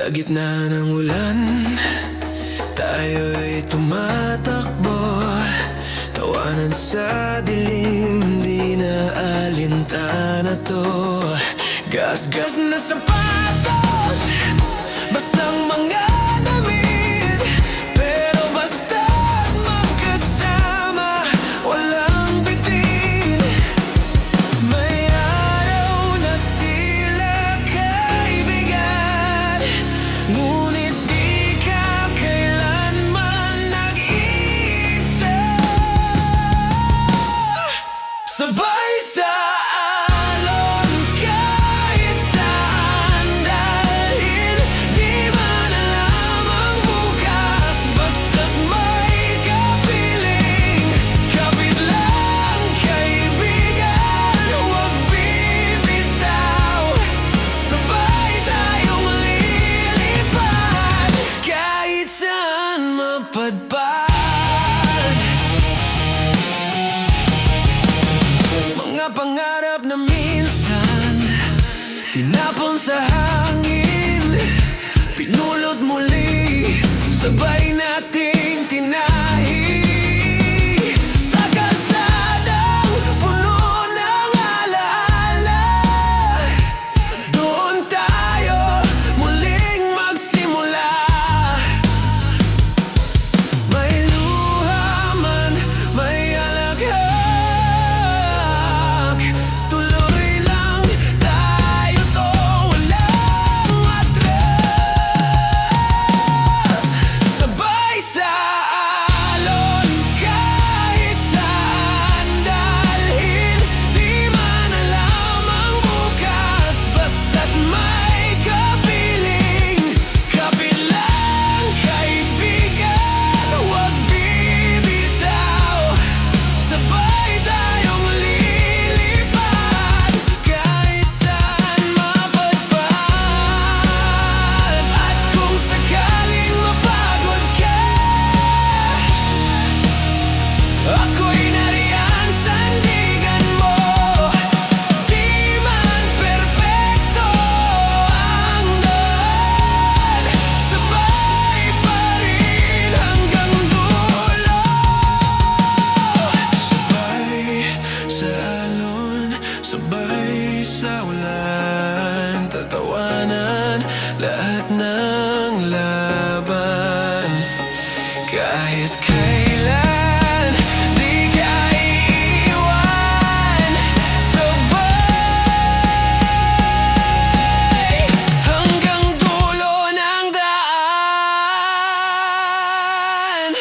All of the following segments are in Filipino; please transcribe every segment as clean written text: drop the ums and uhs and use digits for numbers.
Sa gitna ng ulan, tayo'y tumatakbo. Tawanan sa dilim, di na alintana to. Gas-gas na sapatos, basang mga damit, pero basta't magkasama, walang bitin. May araw na tila kaibigan, ngunit di ka kailanman nag-iisa. Sabay sa alon, kahit saan dalhin, di man alam ang bukas, basta't may kapiling. Kapit lang kaibigan, huwag bibitaw. Sabay tayong lilipad, kahit saan mapadpad. Mga pangarap na minsan tinapon sa hangin, pinulot muli, sabay nating tinahi. Sa kalsadang puno ng alaala, doon tayo muling magsimula. May luha man, may alaghak, tuloy lang tayo to, walang atras. Sabay sa alon, kahit saan dalhin, di man alam ang bukas, basta't may kapiling. Kapit lang kaibigan, huwag bibitaw. Sabay tayong lilipad, kahit saan mapadpad. At kung sakaling mapagod ka, ako'y nariyan, sandigan mo. Di man perpekto ang daan, sabay pa rin hanggang dulo. Sabay sa alon, sabay sa ulan, tatawanan lahat ng laban. Kahit kailan, di ka iiwan. Sabay hanggang dulo ng daan.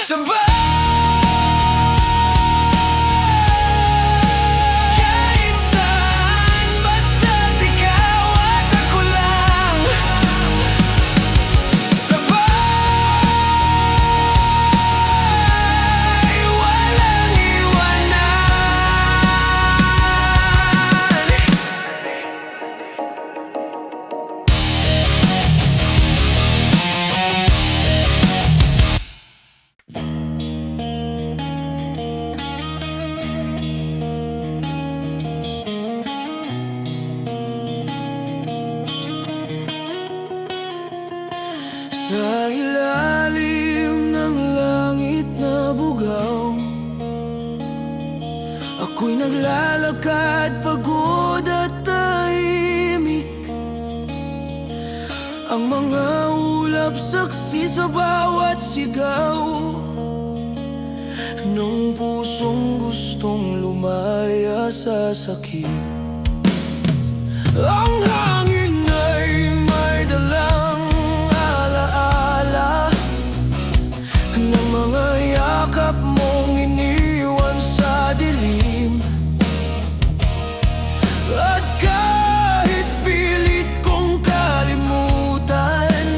Sabay kahit saan, basta't ikaw at ako lang. Sabay walang iwanan. Sa ilalim ng langit na bugaw, ako'y naglalakad, pagod at tahimik. Ang mga ulap saksi sa bawat sigaw ng pusong gustong lumaya sa sakit. Ang hangin ay may dalang alaala ng mga yakap mong iniwan sa dilim. At kahit pilit kong kalimutan,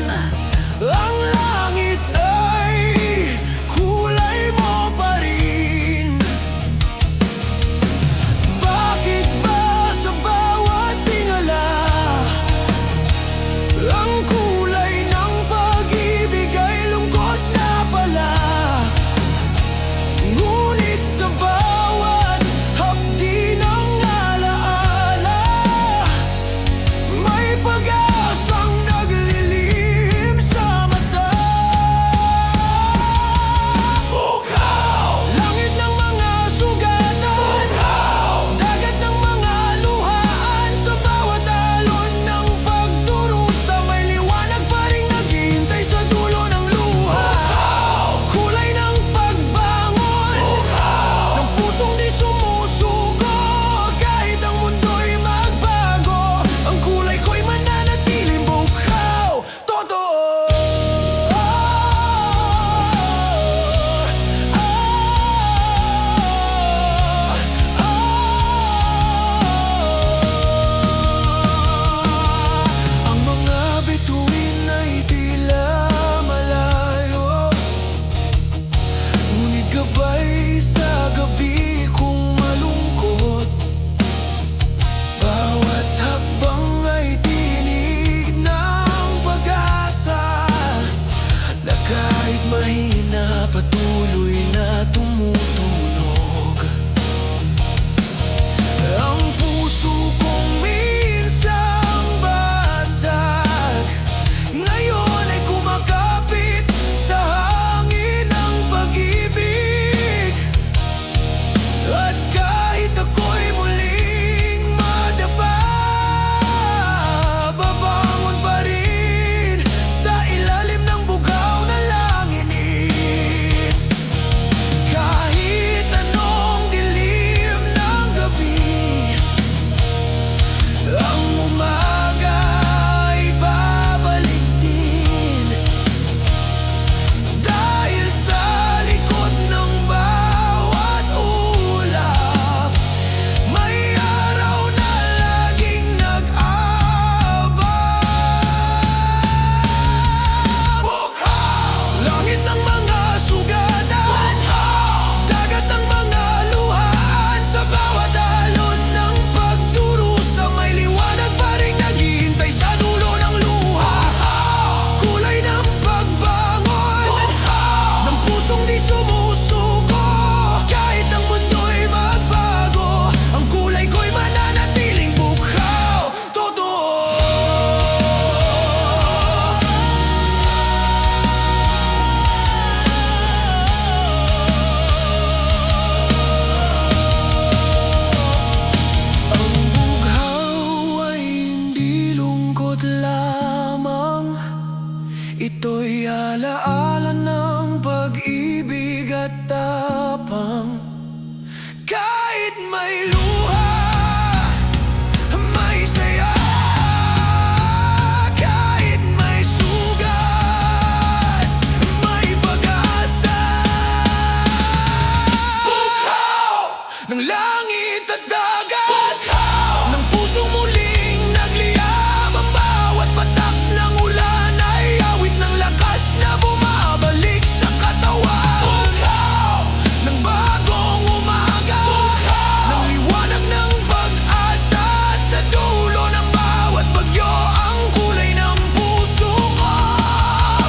ang langit ay kulay mo pa rin. Bakit ba sa bawat tingala lamang. Ito'y alaala ng pag-ibig at tapang. Kahit may luha, may saya. Kahit may sugat, may pag-asa. Bughaw ng langit at dagat, bughaw ng pusong muling nagliyab. Ang bawat patak ng ulan ay awit ng lakas na bumabalik sa katawan. Bughaw ng bagong umaga, bughaw ng liwanag ng pag-asa. At sa dulo ng bawat bagyo, ang kulay ng puso ko.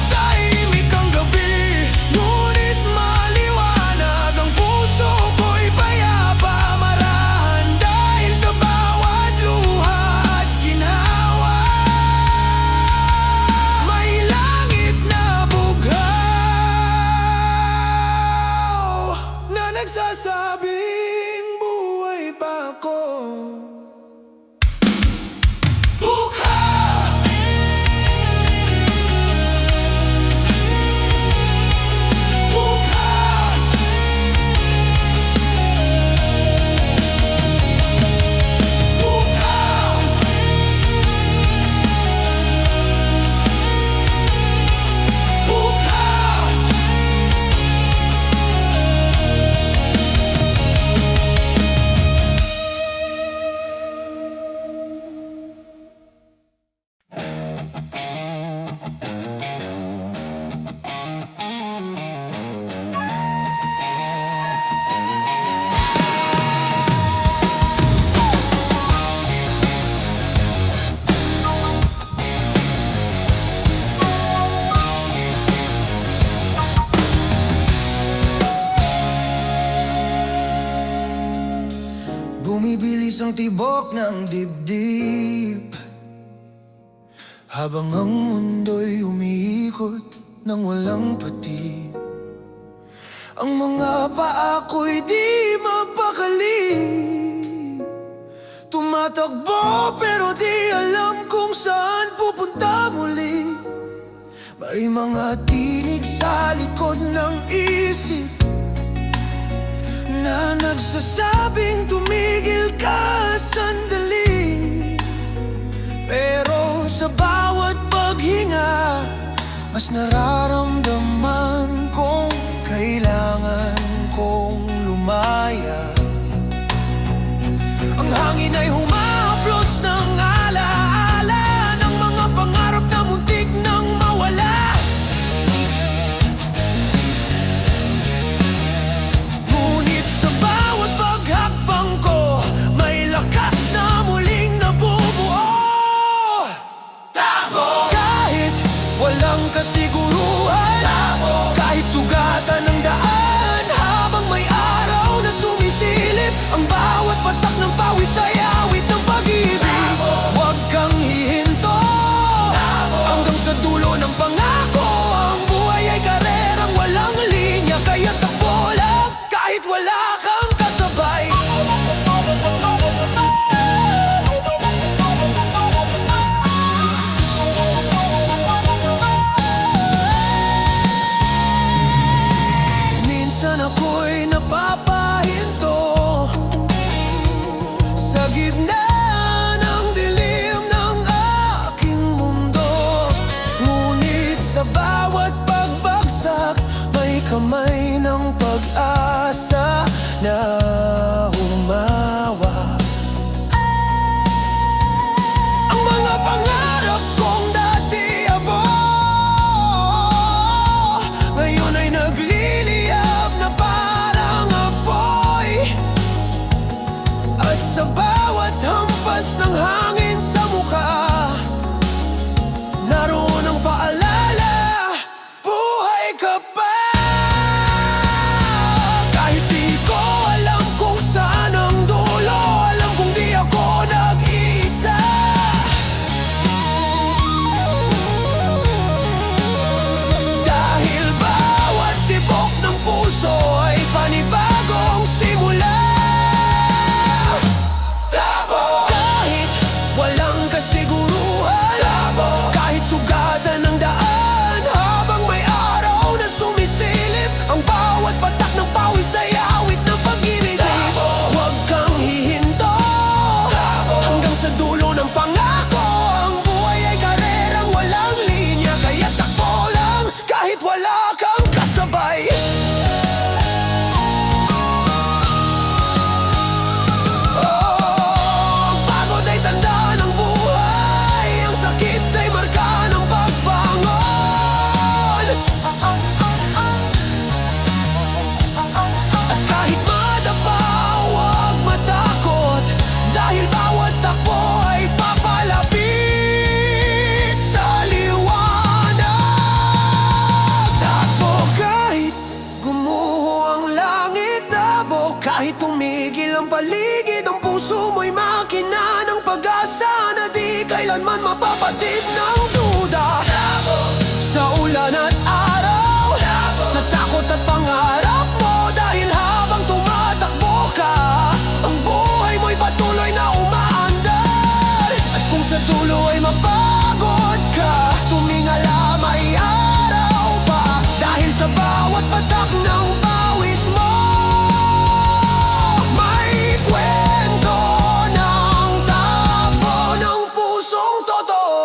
Tahimik ang gabi, ngunit maliwanag. Ang puso ko'y payapa, marahan dahil sa bawat luha at ginhawa. May langit na bughaw na nagsasabing buhay pa ako. Bughaw! Bughaw! Bughaw! Bughaw! Bumibilis ang tibok ng dibdib, habang ang mundo'y umiikot nang walang patid. Ang mga paa ko'y di mapakali, tumatakbo pero di alam kung saan pupunta muli. May mga tinig sa likod ng isip na nagsasabing tumigil ka sandali. Pero sa bawat paghinga, mas nararamdaman kong kailangan kong lumaya. Ang hangin ay humahaplos ng alaala ng mga pangarap na muntik nang mawala. Ngunit sa bawat paghakbang ko, may lakas na muling nabubuo. Tabo! Kahit walang kasiguruhan, tabo! Kahit sugatan ng daan, habang may araw na sumisilip, ang bawat patak ng pawis ay awit ng pag-ibig. Huwag kang hihinto, tabo! Hanggang sa dulo ng pangako. Ang buhay ay karerang walang linya, kaya takbo lang kahit wala kang kasabay. Minsan ako'y napapahinto sa gitna ng dilim ng aking mundo. Ngunit sa bawat pagbagsak, may kamay ng pag-asa na humawa. Ang mga pangarap kong dati abo, ngayon ay nagliliyab na parang apoy. At sa bawat hampas ng hangin sa mukha, naroon ang paalala, buhay ka pa. Kahit di ko alam kung batid ng duda. Sa ulan at araw, sa takot at pangarap mo. Dahil habang tumatakbo ka, ang buhay mo'y patuloy na umaandar. At kung sa dulo ay mapagod ka, tumingala may araw pa. Dahil sa bawat patak ng pawis mo, may kwento ng takbo ng pusong totoo.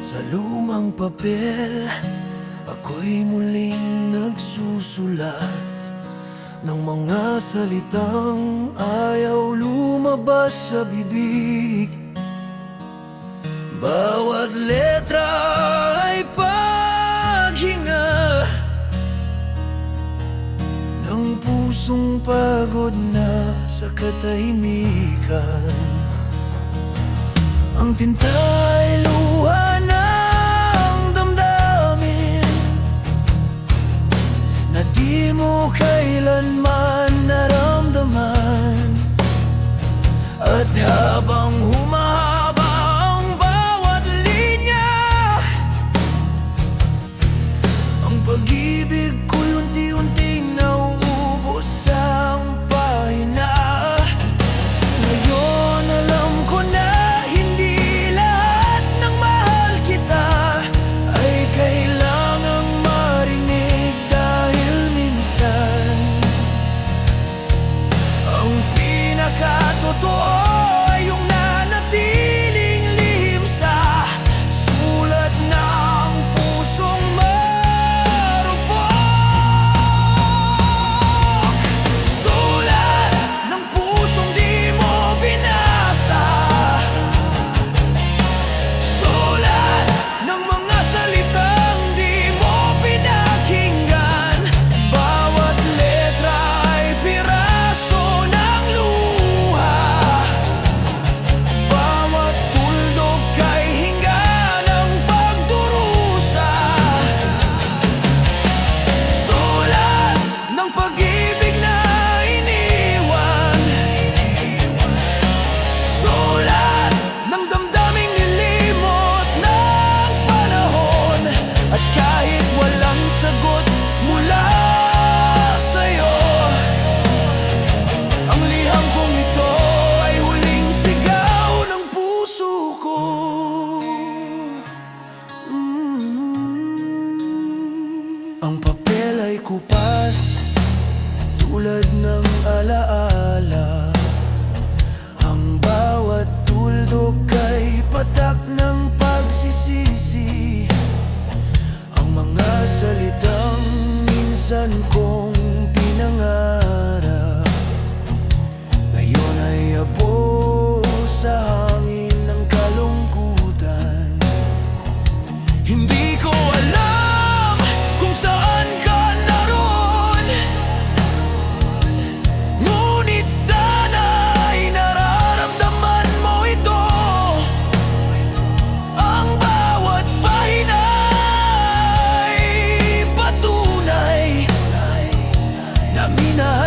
Sa lumang papel, ako'y muling nagsusulat ng mga salitang ayaw lumabas sa bibig. Bawat letra ay paghinga ng pusong pagod na sa katahimikan. Ang tinta ay luha ng damdamin na di mo kailanman naramdaman. At habang humahaba ang bawat linya, ang pag-ibig ko'y unti-unting nauubos ang pahina. Ngayon alam ko na hindi lahat ng mahal kita ay kailangang marinig. Dahil minsan ang pinakatotoo ay yung nanatiling lihim sa sulat ng pusong marupok. Sulat ng pusong di mo binasa, sulat ng mga salitang di mo pinakinggan. Bawat letra ay piraso ng luha, bawat tuldok ay hinga ng pagdurusa. Sulat ng pag-ibig na iniwan, sulat ng damdaming nilimot ng panahon. At kahit walang sagot mula sa'yo, ang liham kong ito ay huling sigaw ng puso ko. Ang papel ay kupas tulad ng alaala, ang bawat tuldok ay patak ng pagsisisi. Ang mga salitang minsan kong pinangarap, ngayon ay abo sa hangin ng kalungkutan. Hindi ko alam kung saan ka naroon, ngunit sana'y nararamdaman mo ito. Ang bawat pahina ay patunay na minahal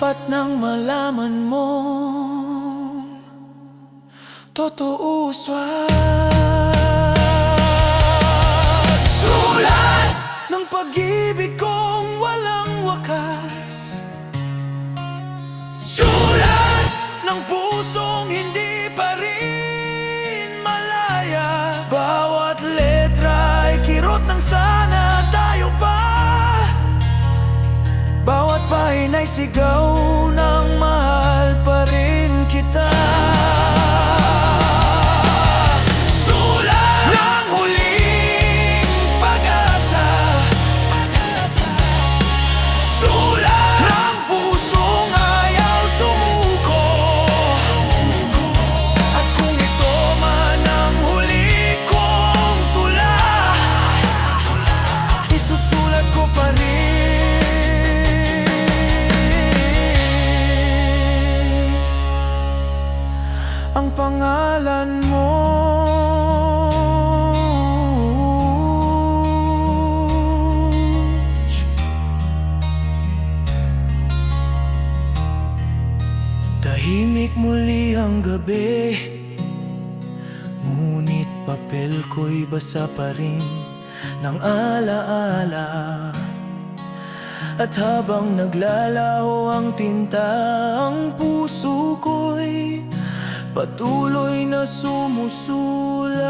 Dapat nang malaman mo totoo sulat ng pag-ibig kong walang wakas. Sulat ng pusong hindi pa rin malaya. Bawat letra ay kirot ng sana tayo pa. Bawat pahina'y sigaw ng mahal pa rin kita. Sulat ng huling pag-asa. Sulat ng pusong ayaw sumuko. At kung ito man ang huli kong tula, isusulat ko pa rin ang pangalan mo. Tahimik muli ang gabi, ngunit papel ko'y basa pa rin ng alaala. At habang naglalaho ang tinta, ang puso ko'y patuloy na sumusulat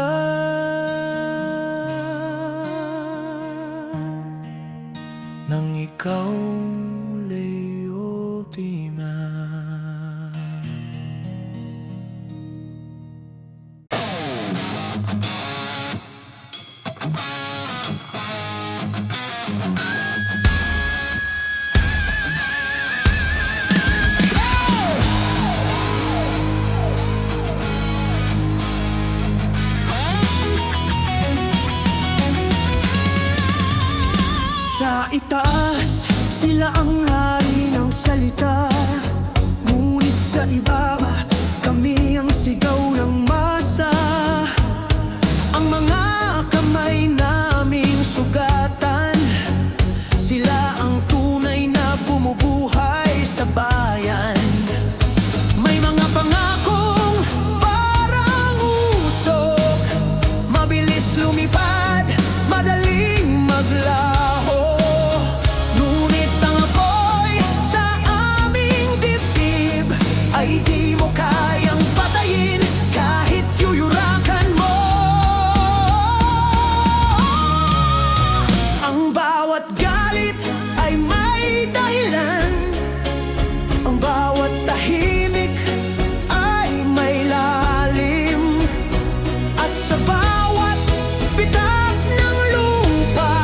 nang ikaw, Leotima. Sa itaas, sila ang hari ng salita, ngunit sa ibaba, kami ang sigaw ng masa. Ang mga kamay naming sugatan, sila ang tunay na bumubuhay sa bayan. May mga pangakong parang usok, mabilis lumipad, madaling maglaho. Ngunit ang apoy sa aming dibdib ay di mo kayang patayin kahit yuyurakan mo. Ang bawat galit ay may dahilan, ang bawat tahimik ay may lalim. At sa bawat bitak ng lupa,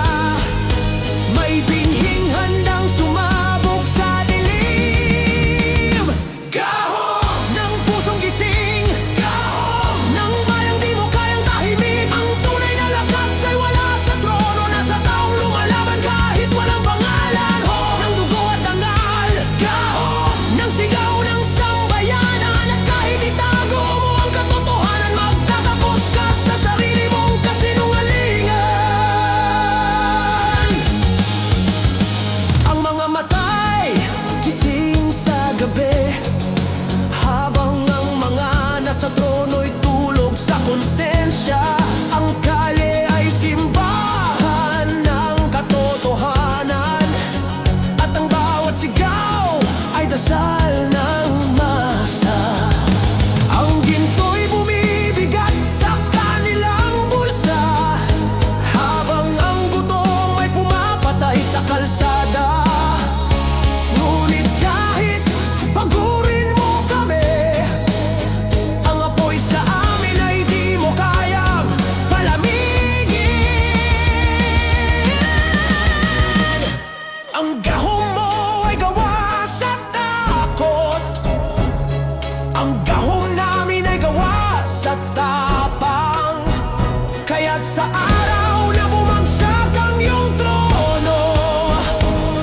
may binhing handang sumabog sa dilim. Gahom ng pusong gising, gahom ng bayang di mo kayang tahimik. Ang tunay na lakas ay wala sa trono, nasa taong lumalaban kahit walang pangalan. Ng dugo at dangal, gahom ng sigaw ng sambayanan. At kahit itago mo ang katotohanan, magtatapos ka sa sarili mong kasinungalingan. Ang mga matay gising sa gabi, habang ang mga nasa trono'y tulog sa konsensya. Ang kalye ay simbahan ng katotohanan, at ang bawat sigaw ay dasal ng masa. Ang ginto'y bumibigat sa kanilang bulsa, habang ang gutom ay pumapatay sa kalsada. Ngunit kahit pagurin mo kami, ang apoy sa amin ay di mo kayang palamigin. Ang gahom mo ay gawa sa takot, ang gahom namin ay gawa sa tapang. Kaya't sa araw na bumagsak ang iyong trono,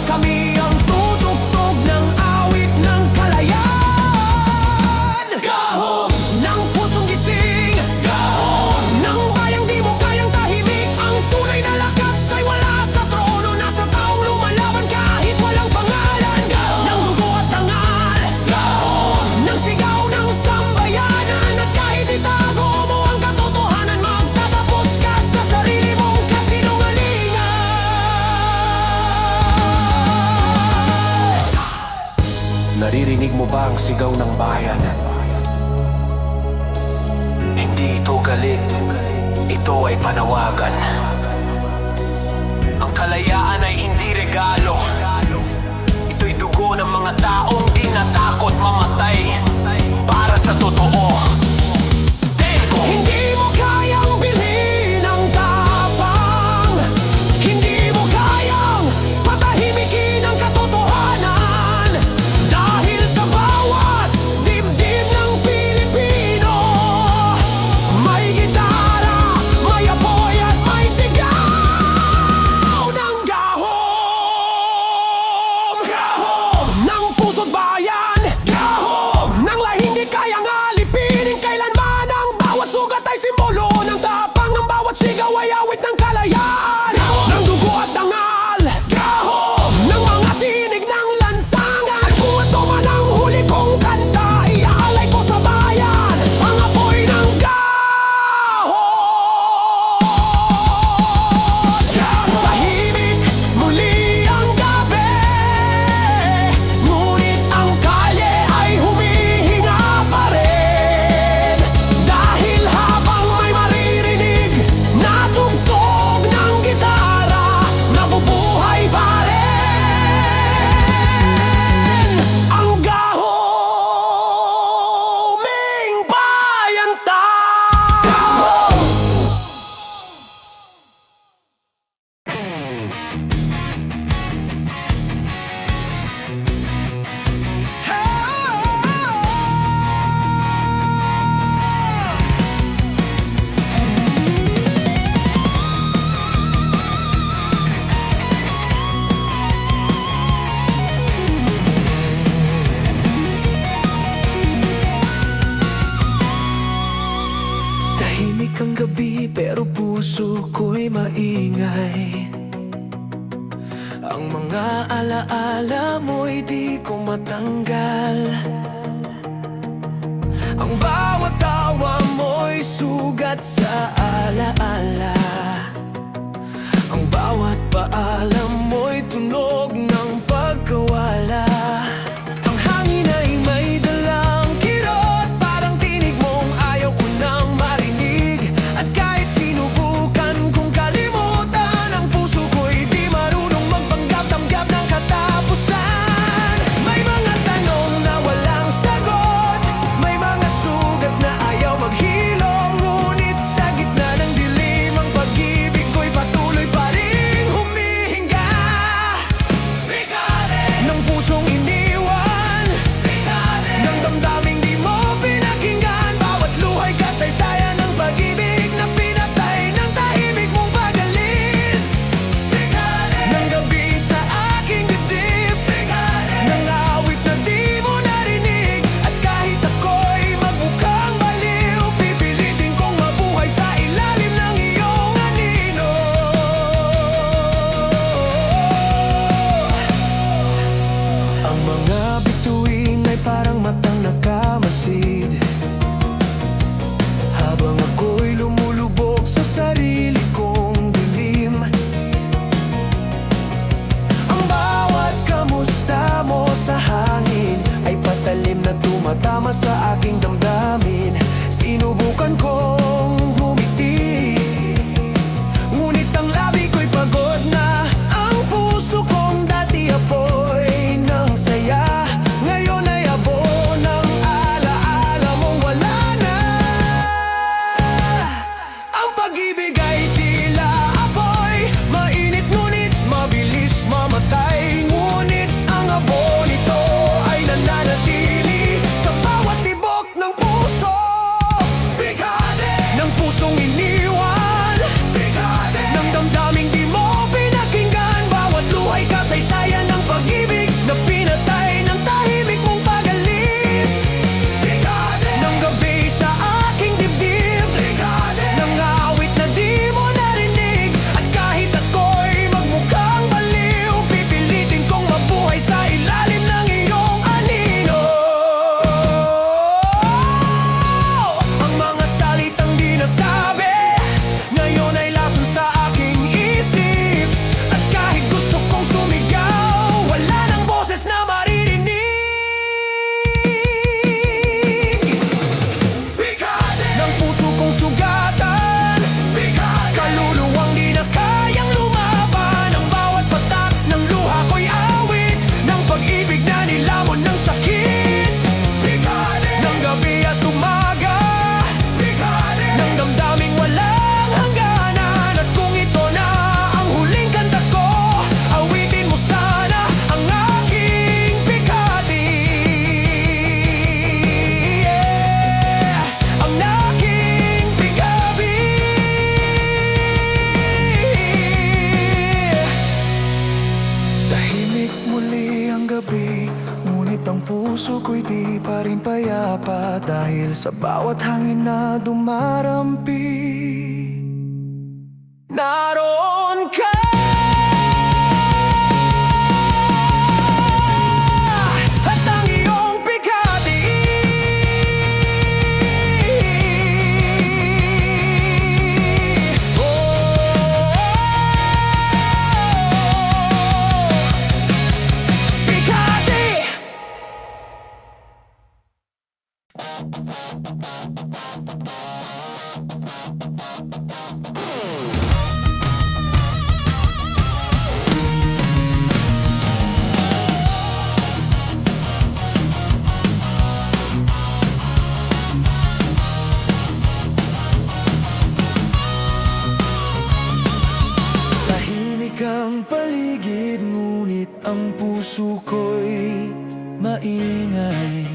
kami ang tutugtog ng awit ng kalayaan. Gahom ng pusong gising, gahom ng bayang di mo kayang tahimik. Ang tunay na lakas ay wala sa trono, nasa taong lumalaban kahit walang pangalan. Ng dugo at dangal, mo ba ang sigaw ng bayan? Hindi ito galit, ito ay panawagan. Ang kalayaan ay hindi regalo, ito'y dugo ng mga taong di natakot mamatay para sa totoo. Hindi mo kayang bilhin ang tapang, hindi mo kayang patahimikin ang katotohanan. Dahil sa bawat dibdib ng Pilipino, may gitara, may apoy at may sigaw ng gahom. Gahom ng puso't bayan, gahom ng lahing di kayang alipinin kailanman. Ang bawat sugat ay simbolo ng tapang, ang bawat sigaw ay awit ng kalayaan. Ng dugo at dangal, gahom ng mga tinig ng lansangan. Kung ito man ang huli kong kanta, iaalay ko sa bayan ang apoy ng gahon. Tahimik muli ang gabi, ngunit ang kalye ay humihinga pa rin. Dahil habang may maririnig na tugtog ng gitara, nabubuhay pa rin ang gahoming bayanta. Tahimik ang gabi pero puso ko'y maingay. Ang mga alaala mo'y di ko matanggal. Ang bawat tawa mo'y sugat sa alaala. Ang bawat paalam mo'y tunog ng pagkawala. Ang hangin ay may dalang kirot, parang tinig mong ayaw ko nang marinig. At kahit sinubukan kong kalimutan, ang puso ko'y di marunong magpanggap-tanggap ng katapusan. May mga tanong na walang sagot, may mga sugat na ayaw maghilom, ngunit sa gitna ng dilim ang pa rin payapa dahil sa bawat hangin na dumarampi. Naroon ka at ang iyong bigati bigati. Tahimik ang paligid, ngunit ang puso ko'y maingay.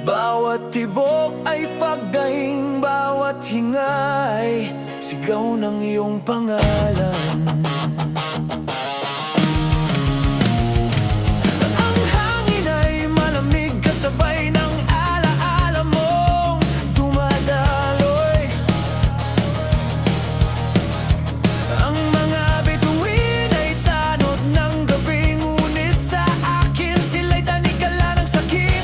Bawat tibok ay pagdaing, bawat hingay, sigaw ng iyong pangalan. Ang hangin ay malamig, kasabay ng alaala mong dumadaloy. Ang mga bituin ay tanod ng gabi, ngunit sa akin sila'y tanikala ng sakit.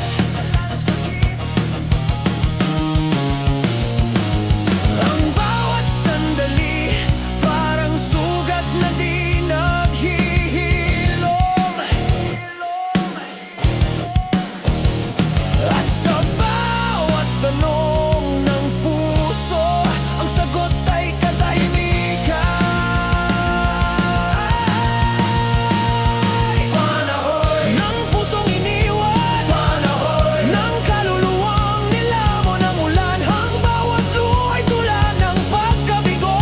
Ang bawat sandali parang sugat na di naghihilom. At sa bawat tanong ng puso, ang sagot ay katahimikan. Panahon ng pusong iniwan, panahon ng kaluluwang nilamon ng ulan. Ang bawat luhay tula ng pagkabigo,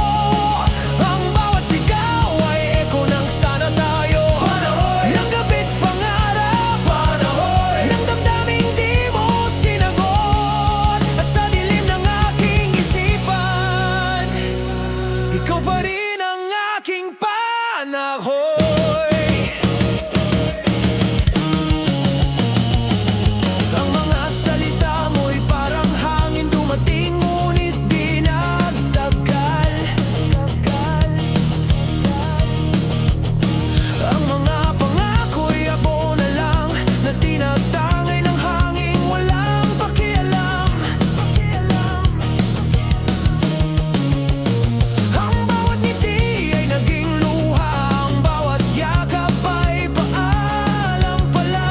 ang bawat sigaw ay eko ng sana tayo. Panahon ng gabit pangarap, panahon ng damdaming di mo sinagot. At sa dilim ng aking isipan, ikaw pa rin ang aking panahon. Ang mga salita mo'y parang hangin dumating, ngunit di nagtagal. Ang mga pangako'y abo na lang, na tinatangay ng hangin, walang pakialam. Ang bawat ngiti ay naging luha, ang bawat yakap ay paalam pala.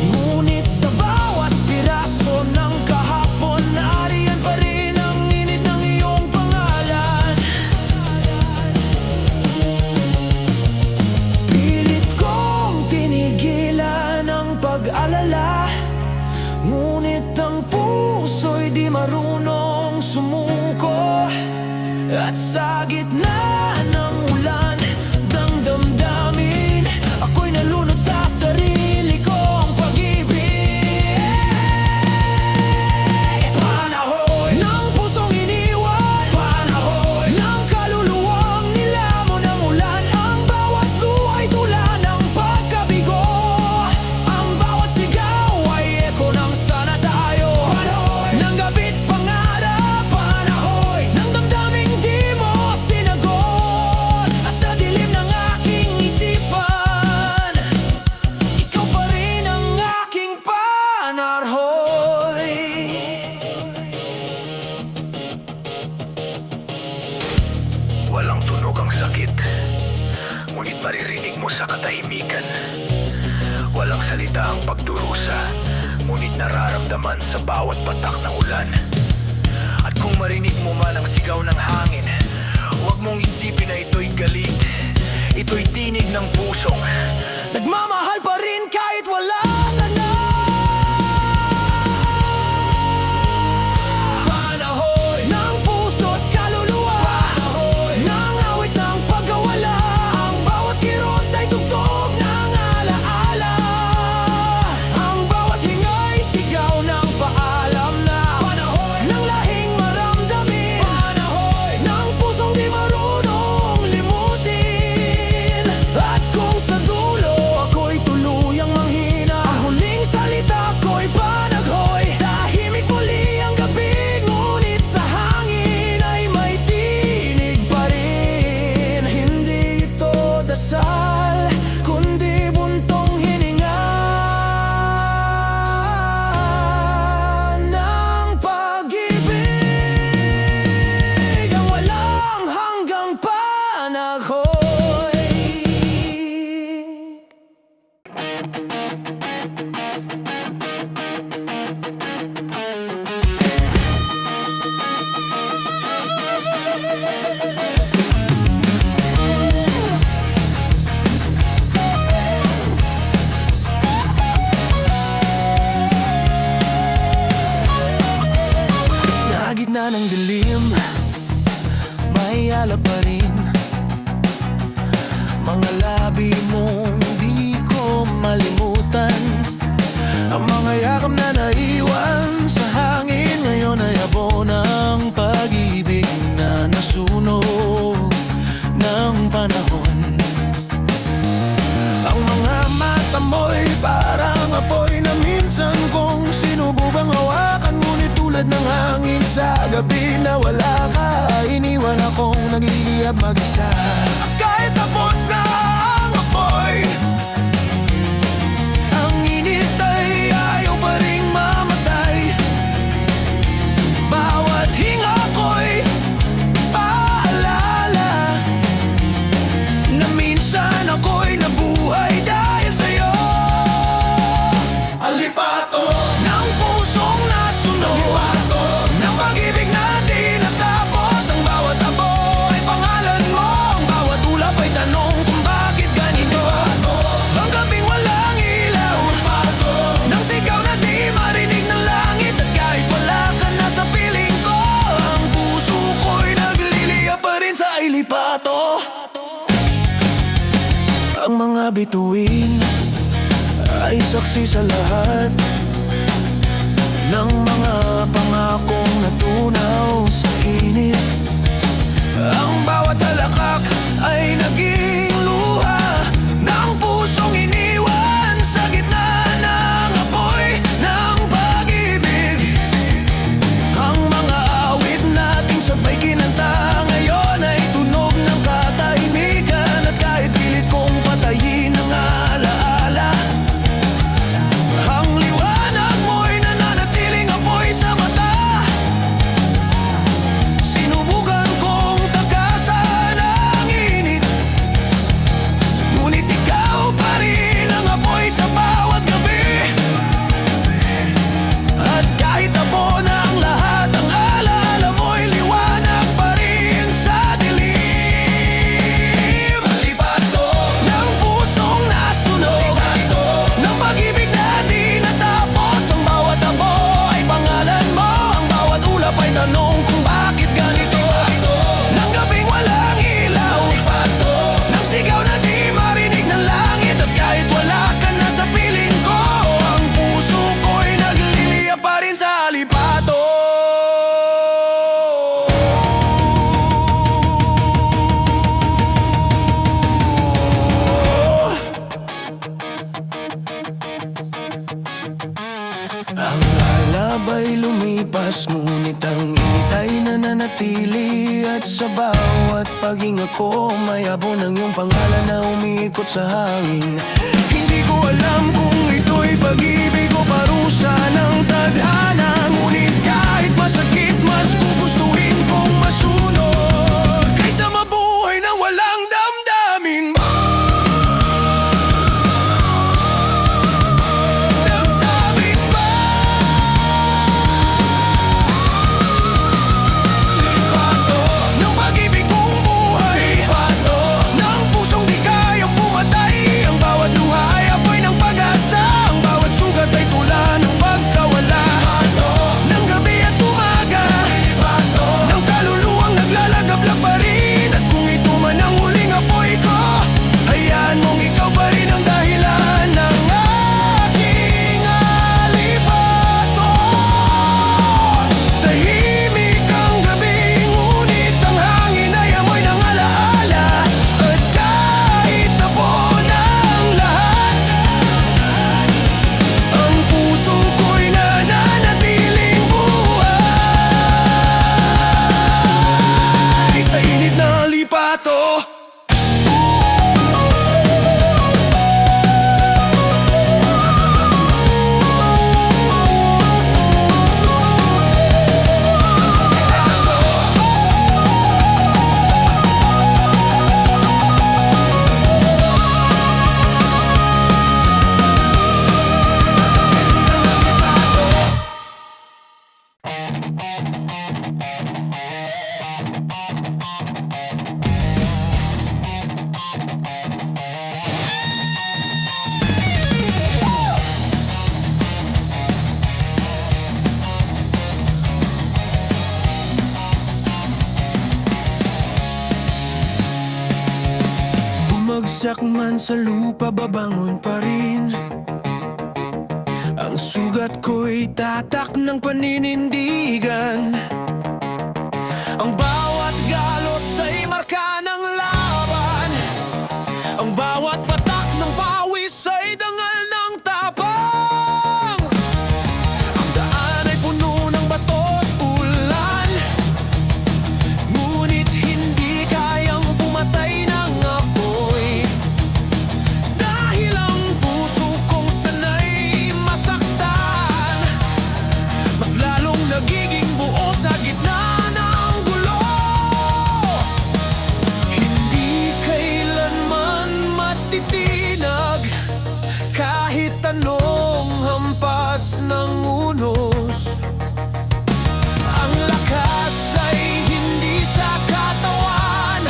Ngunit sa bawat piraso ng kahapon, nariyan pa rin ang init ng iyong pangalan. Pilit kong tinigilan ang pag-alala, ngunit ang puso'y di marunong sumuko. At sa gitna ng ulan ng damdamin, ako'y nalunod sa sarili kong pag-ibig. Panahon ng pusong iniwan, panahon ng kaluluwang nilamon ng ulan. Ang bawat luhay tula ng pagkabigo, ang bawat sigaw ay eko ng sana tayo. Panahon ng gabit pangarap, panahon ng damdaming di mo sinagot. At sa dilim ng aking isipan, ikaw pa rin ang aking panarhoy. Walang tunog ang sakit, ngunit maririnig mo sa katahimikan. Walang salita ang pagdurusa, ngunit nararamdaman sa bawat patak ng ulan. At kung marinig mo man ang sigaw ng hangin, huwag mong isipin na ito'y galit. Ito'y tinig ng pusong nagmamahal pa rin kahit wala ka na. Panahon ng puso't kaluluwa, panahon ng awit ng pagkawala. Ang bawat kirot ay tugtog ng alaala, ang bawat hingay sigaw ng paalam na. Panahon ng lahing maramdamin, panahon ng pusong di marunong limutin. gitna ng dilim, may alab pa rin. Mga labi mong di ko malimutan, ang mga yakap na naiwan sa hangin. Ngayon ay abo ng pag-ibig na nasunog ng panahon. Ang mga mata mo'y parang apoy na minsan kong sinububang hawakan. Ngunit tulad ng hangin sa gabi na wala ka, iniwan akong nagliliyab mag-isa. At kahit tapos na ang apoy, ang init ay ayaw pa ring mamatay. Bawat hinga ko'y paalala na minsan ako'y nabuhay dahil sa'yo. Alipato ng pusong nasunog, ng pag-ibig na di natapos. Ang bawat abo ay pangalan mo, ang bawat ulap ay tanong kung bakit ganito. Ang gabing walang ilaw, ng sigaw na di marinig ng langit. At kahit wala ka na sa piling ko, ang puso ko'y nagliliyab pa rin sa ilipato. Ang mga bituin ay saksi sa lahat ng mga pangakong natunaw sa init. Ang bawat halakak ay naging luha ng pusong iniwan sa gitna ng apoy ng pag-ibig. Ang mga awit nating sabay kinanta ngayon ay tunog ng katahimikan. At kahit pilit kong patayin ang alaala, ang liwanag mo'y nananatiling apoy sa mata. Sinubukan kong takasan ang init, ngunit ikaw pa rin ang apoy sa bawat gabi. At kahit abo na ang lahat, ang alaala mo'y liwanag pa rin sa dilim. Alipato ng pusong nasunog, ng pag-ibig na di natapos. Ang bawat abo ay pangalan mo, ang bawat ulap ay tanong kung bakit ganito. Ng gabing walang ilaw, ng sigaw na di marinig ng langit. At kahit wala ka na sa piling ko, ang puso ko'y nagliliyab pa rin sa alipato. Ang alab ay lumipas, ngunit ang init ay nananatili. At sa bawat paghinga ko, may abo ng iyong pangalan na umiikot sa hangin. Hindi ko alam kung ito'y pag-ibig o parusa ng tadhana, ngunit kahit masakit, mas gugustuhin kong masunod kaysa mabuhay na walang damdamin. Damdamin ba? Lipato ng pag-ibig kong buhay, lipato ng pusong di kayang pumatay. Ang bawat luha ay apoy ng pag-asa, ang bawat sugat ay tula ng pagkawala. Lipato ng Bagsak man sa lupa, babangon pa rin. Ang sugat ko'y tatak ng paninindigan. Ang bawat galos ay marka ng laban. Ang bawat patak ng pawis ay dangal ng tapang. Ang daan ay puno ng bato at ulan, ngunit hindi kayang pumatay ng apoy. Dahil ang puso kong sanay masaktan, mas lalong nagiging buo sa gitna ng gulo. Hindi kailanman matitinag kahit anong hampas ng unos. Ang lakas ay hindi sa katawan,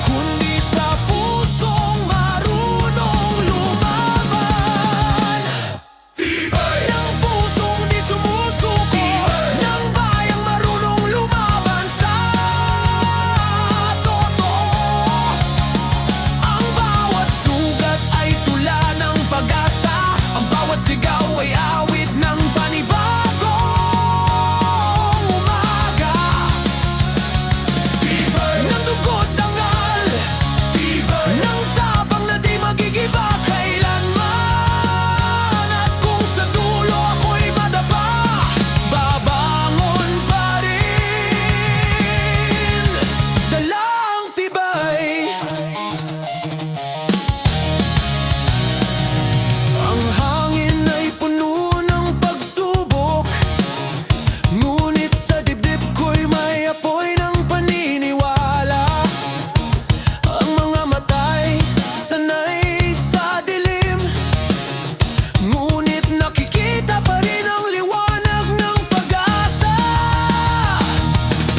kundi sa pusong marunong lumaban. Ng pusong di sumusuko, ng bayang marunong lumaban sa totoo. Ang bawat sugat ay tula ng pag-asa, ang bawat sigaw ay awit ng panibagong umaga. Ng dugo't dangal, ng tapang na di magigiba kailanman. At kung sa dulo ako'y madapa, babangon pa rin. Dalang tibay. Ang hangin ay puno ng pagsubok, ngunit sa dibdib ko'y may apoy ng paniniwala. Ang mga mata'y sanay sa dilim, ngunit nakikita pa rin ang liwanag ng pag-asa.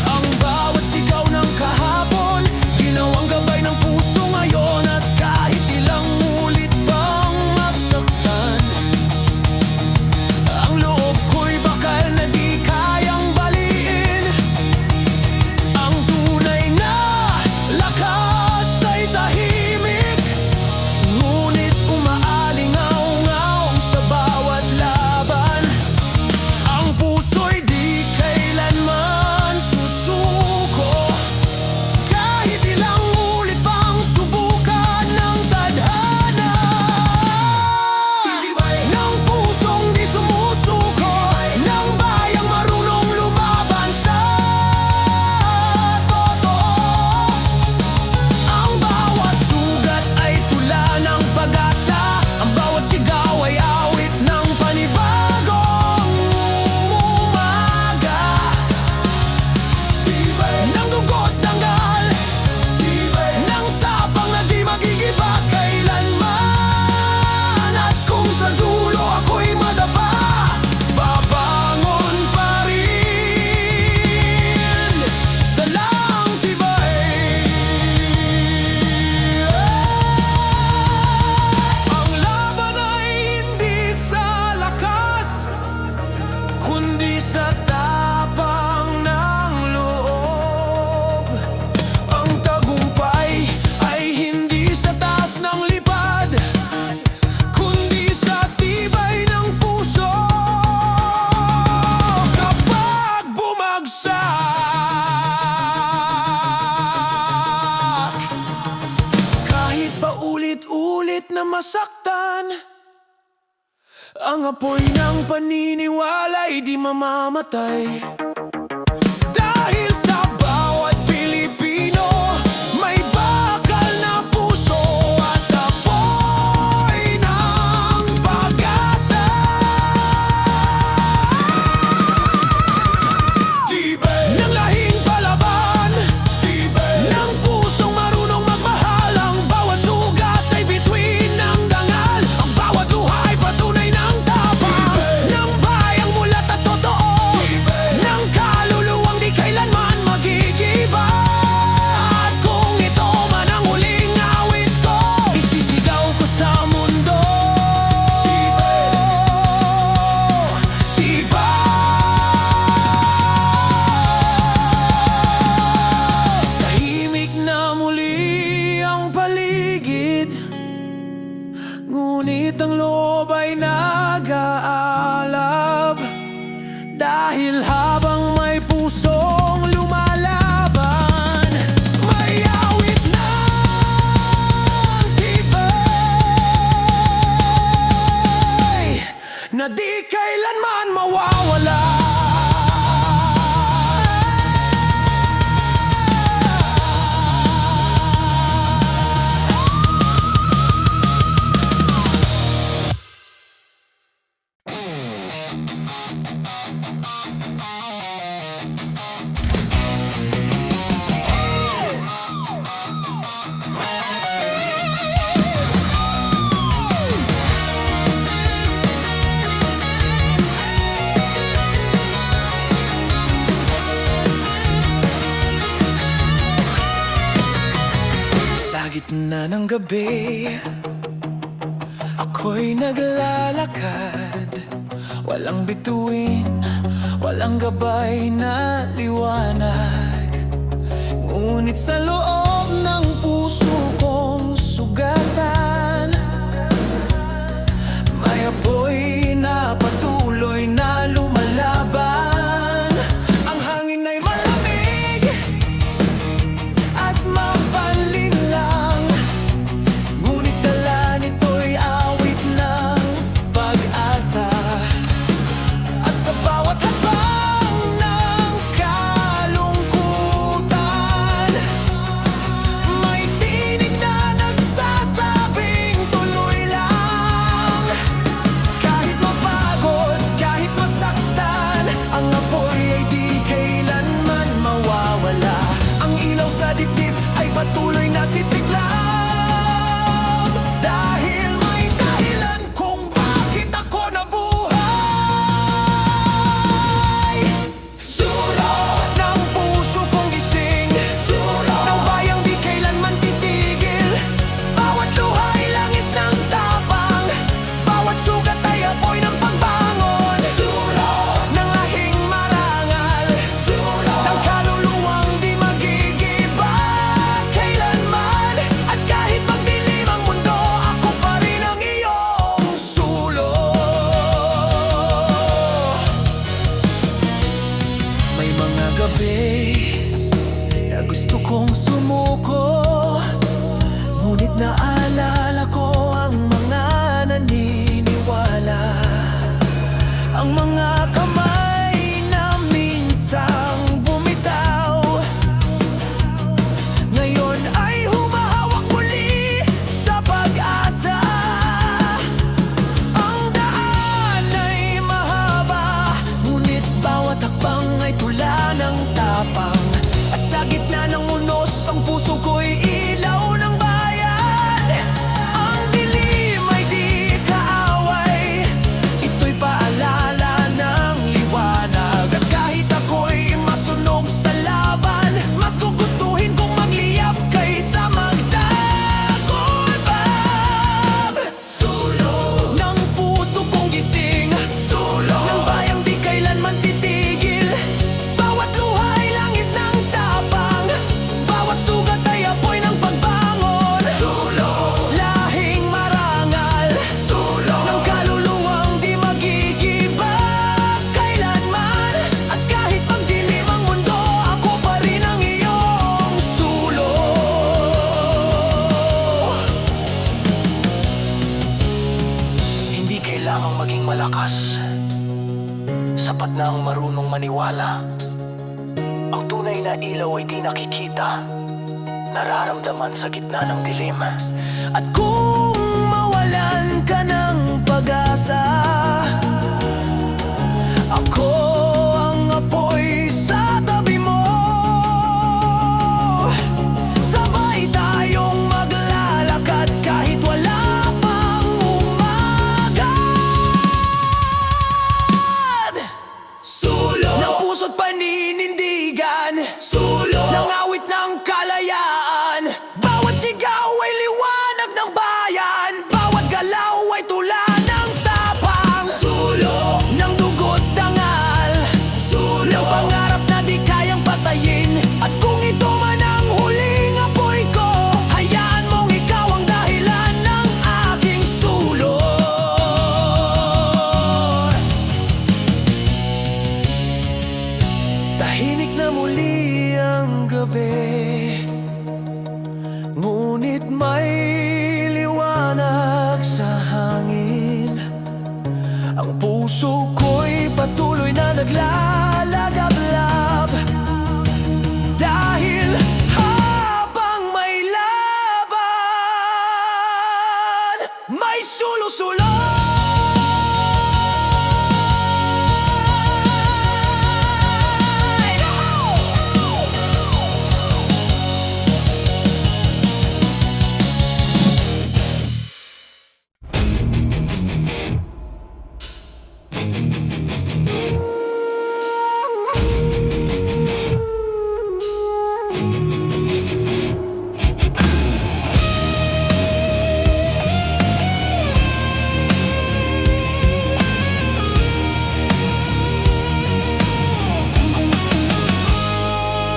Ang bawat sigaw ng kahapon, ginawang gabay ng puso ngayon. At kahit ilang ulit pang masaktan, ang loob ko'y bakal na di kayang baliin. Ang tunay na lakas ay tahimik, ngunit umaalingaw-ngaw sa bawat laban. Ang puso'y di kailanman susuko, kahit ilang ulit pang subukan ng tadhana. Ng pusong di sumusuko, ng bayang marunong lumaban sa totoo. Ang bawat sugat ay tula ng pag-asa, ang bawat sigaw ay awit ng panibagong umaga. Ng dugo't dangal, ng tapang na di magigiba kailanman. At kung sa dulo ako'y madapa, babangon pa rin. Dalang tibay. Ang laban ay hindi sa lakas, kundi sa tapang ng loob. Ang tagumpay ay hindi sa taas ng lipad, kundi sa tibay ng puso. Kapag bumagsak, kahit pa ulit-ulit na masaktan, ang apoy ng paniniwala'y di mamamatay. Dahil sa bawat Pilipino may bakal na puso at apoy ng pag-asa. Ng lahing palaban, ng pusong marunong magmahal. Ang bawat sugat ay bituin ng dangal, ang bawat luha ay patunay ng tapang. Ng bayang mulat at totoo, ng kaluluwang di kailanman Dahil habang may pusong lumalaban, may awit ng tibay na di kailanman mawawala. Sa gitna ng gabi, ako'y naglalakad. Walang bituin, walang gabay na liwanag. Ngunit sa loob ng puso kong sugatan, may apoy na patuloy na lumalaban. Ang hangin ay malamig at mapanlinlang, ngunit dala nito'y awit ng pag-asa. At sa bawat hakbang ng kalungkutan, may tinig na nagsasabing tuloy lang. Kahit mapagod, kahit masaktan, ang apoy ay di kailanman mawawala. Ang ilaw sa dibdib ay patuloy na sisiklab, dahil may dahilan kung bakit ako nabuhay. Sulong ng puso kong gising, sulong ng bayang di kailanman titigil. Bawat luha ay langis ng tapang, bawat sugat ay apoy ng pagbangon. Sulong ng lahing marangal, sulong ng kaluluwang di magigiba kailanman. At kahit magdilim ang mundo, ako pa rin ang iyong sulong. May mga gabi na gusto kong sumuko, ngunit naalala ko ang mga naniniwala. Ang mga kamay na minsang bumitaw, ngayon ay humahawak muli sa pag-asa. Ang daan ay mahaba, ngunit bawat hakbang ay tula ng tapang. At sa gitna ng unos, ang puso ko'y ilaw ng bayan. Ang dilim ay di kaaway, ito'y paalala ng liwanag. At kahit ako'y masunog sa laban, mas gugustuhin kong magliyap kaysa magtagumpay. Sulong ng puso kong gising, sulong ng bayang di kailanman titigil. Bawat luha ay langis ng tapang, bawat sugat ay apoy ng pagbangon. Sulong lahing marangal, sulong ng kaluluwang di magigiba kailanman. At kahit magdilim ang mundo, ako pa rin ang iyong sulong. Hindi kailangang maging malakas, sapat na ang marunong maniwala. Ang tunay na ilaw ay di nakikita, nararamdaman sa gitna ng dilim. At kung mawalan ka ng pag-asa, ako ang apoy sa tabi mo. Sabay tayong maglalakad kahit wala pang umaga. Sulong ng puso't paninindigan, sulong ng awit ng kalayaan. Bawat sigaw ay liwanag ng bayan, bawat galaw ay tula ng tapang. Sulong ng dugo't dangal, sulong ng pangarap na di kayang patayin. At kung ito man ang huling apoy ko, hayaan mong ikaw ang dahilan ng aking sulong. Tahimik na muli ang gabi, ngunit may liwanag sa hangin. Ang puso ko'y patuloy na naglalagablab, dahil habang may laban, may sulusulong.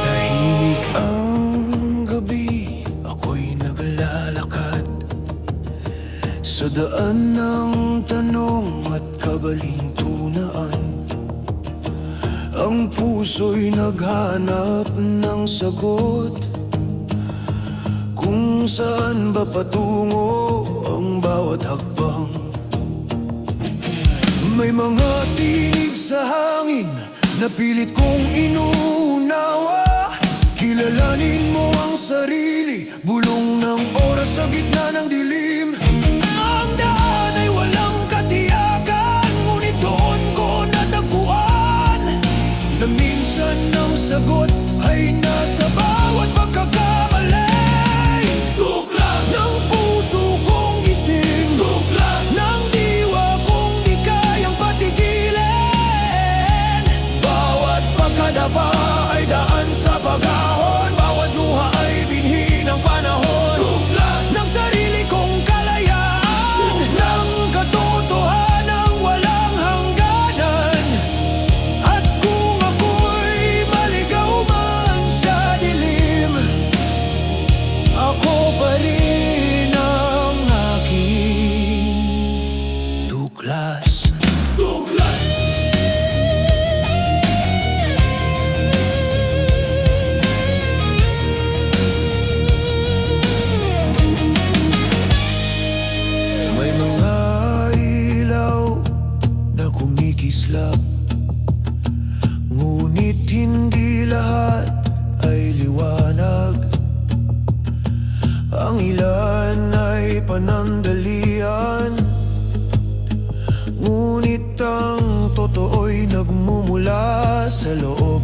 Tahimik ang gabi, ako'y naglalakad sa daan ng tanong at kabalintunaan. Ang puso'y naghanap ng sagot, kung saan ba patungo ang bawat hakbang. May mga tinig sa hangin na pilit kong inuunawa. Kilalanin mo ang sarili, bulong ng oras sa gitna ng dilim. Ang daan ay walang katiyakan, ngunit doon ko natagpuan na minsan ang sagot ay nasa bawat pagkakamali. Tuklas ng puso kong gising, tuklas ng diwa kong di kayang patigilin. Bawat pagkadapa ay daan sa pag-ahon, bawat luha ay binhi ng panahon. Tuklas ng sarili kong kalayaan, ng katotohanan walang hangganan. At kung ako'y maligaw man sa dilim, ako pa rin ang aking tuklas. Tuklas! May mga ilaw na kumikislap, ngunit hindi lahat ay liwanag. Ang ilan ay panandalian, ngunit ang totoo'y nagmumula sa loob.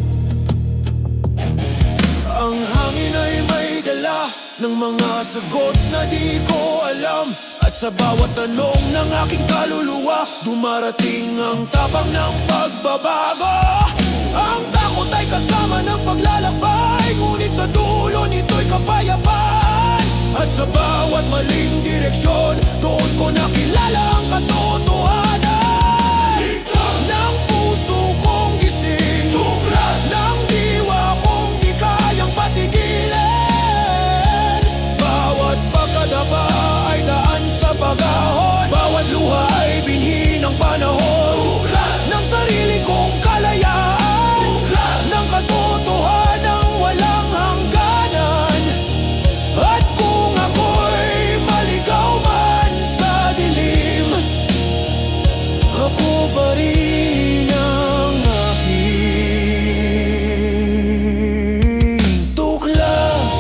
Ang hangin ay may dala ng mga sagot na di ko alam, at sa bawat tanong ng aking kaluluwa, dumarating ang tapang ng pagbabago. Ang takot ay kasama ng paglalakbay, ngunit sa dulo nito'y kapayapaan. At sa bawat maling direksyon, doon ko nakilala ang katotohanan ng puso kong gising, tuklas ng diwa kong di kayang patigilin. Bawat pagkadapa ay daan sa pag-ahon, bawat luha ay binhi ng panahon. Tuklas ng sarili kong kalayaan, tuklas ng katotohanan walang hangganan. At kung ako'y maligaw man sa dilim, ako pa rin ang aking tuklas.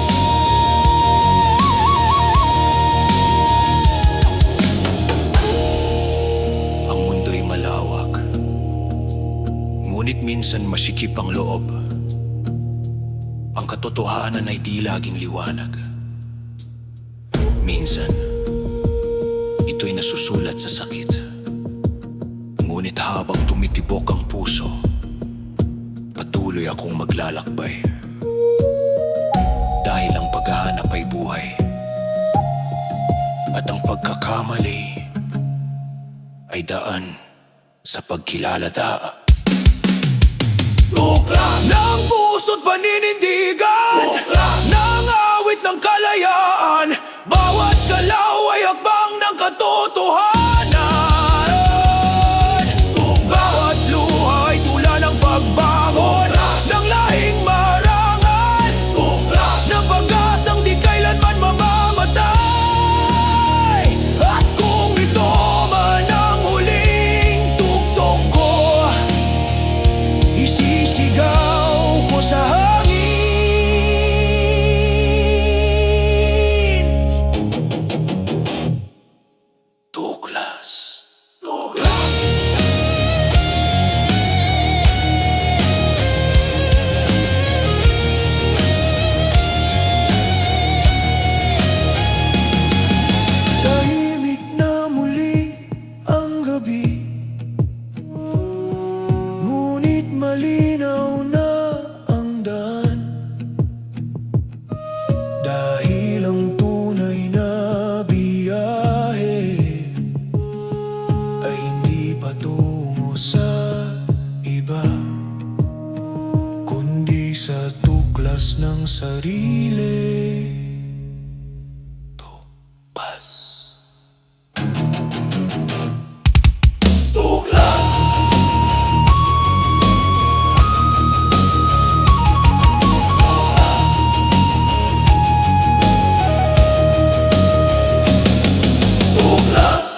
Ang mundo'y malawak, ngunit minsan masikip ang loob. Ang katotohanan ay di laging liwanag. Minsan, ito'y nasusulat sa sakit. Ngunit habang tumitibok ang puso, patuloy akong maglalakbay. Dahil ang paghahanap ay buhay, at ang pagkakamali ay daan sa pagkilala. Tukla ng puso't paninindigan, tukla ng awit ng kalayaan. Bawat galaw ay hakbang ng katotohanan. Bawat luha ay tula ng pagbangon ng lahi sigaw ko sa hangin. Tuklas, tuklas. Tahimik na muli ang gabi, ngunit malinaw na ang daan. Dahil ang tunay na biyahe ay hindi patungo sa iba, kundi sa tuklas ng sarili. Topaz. Tuklas. Tuklas.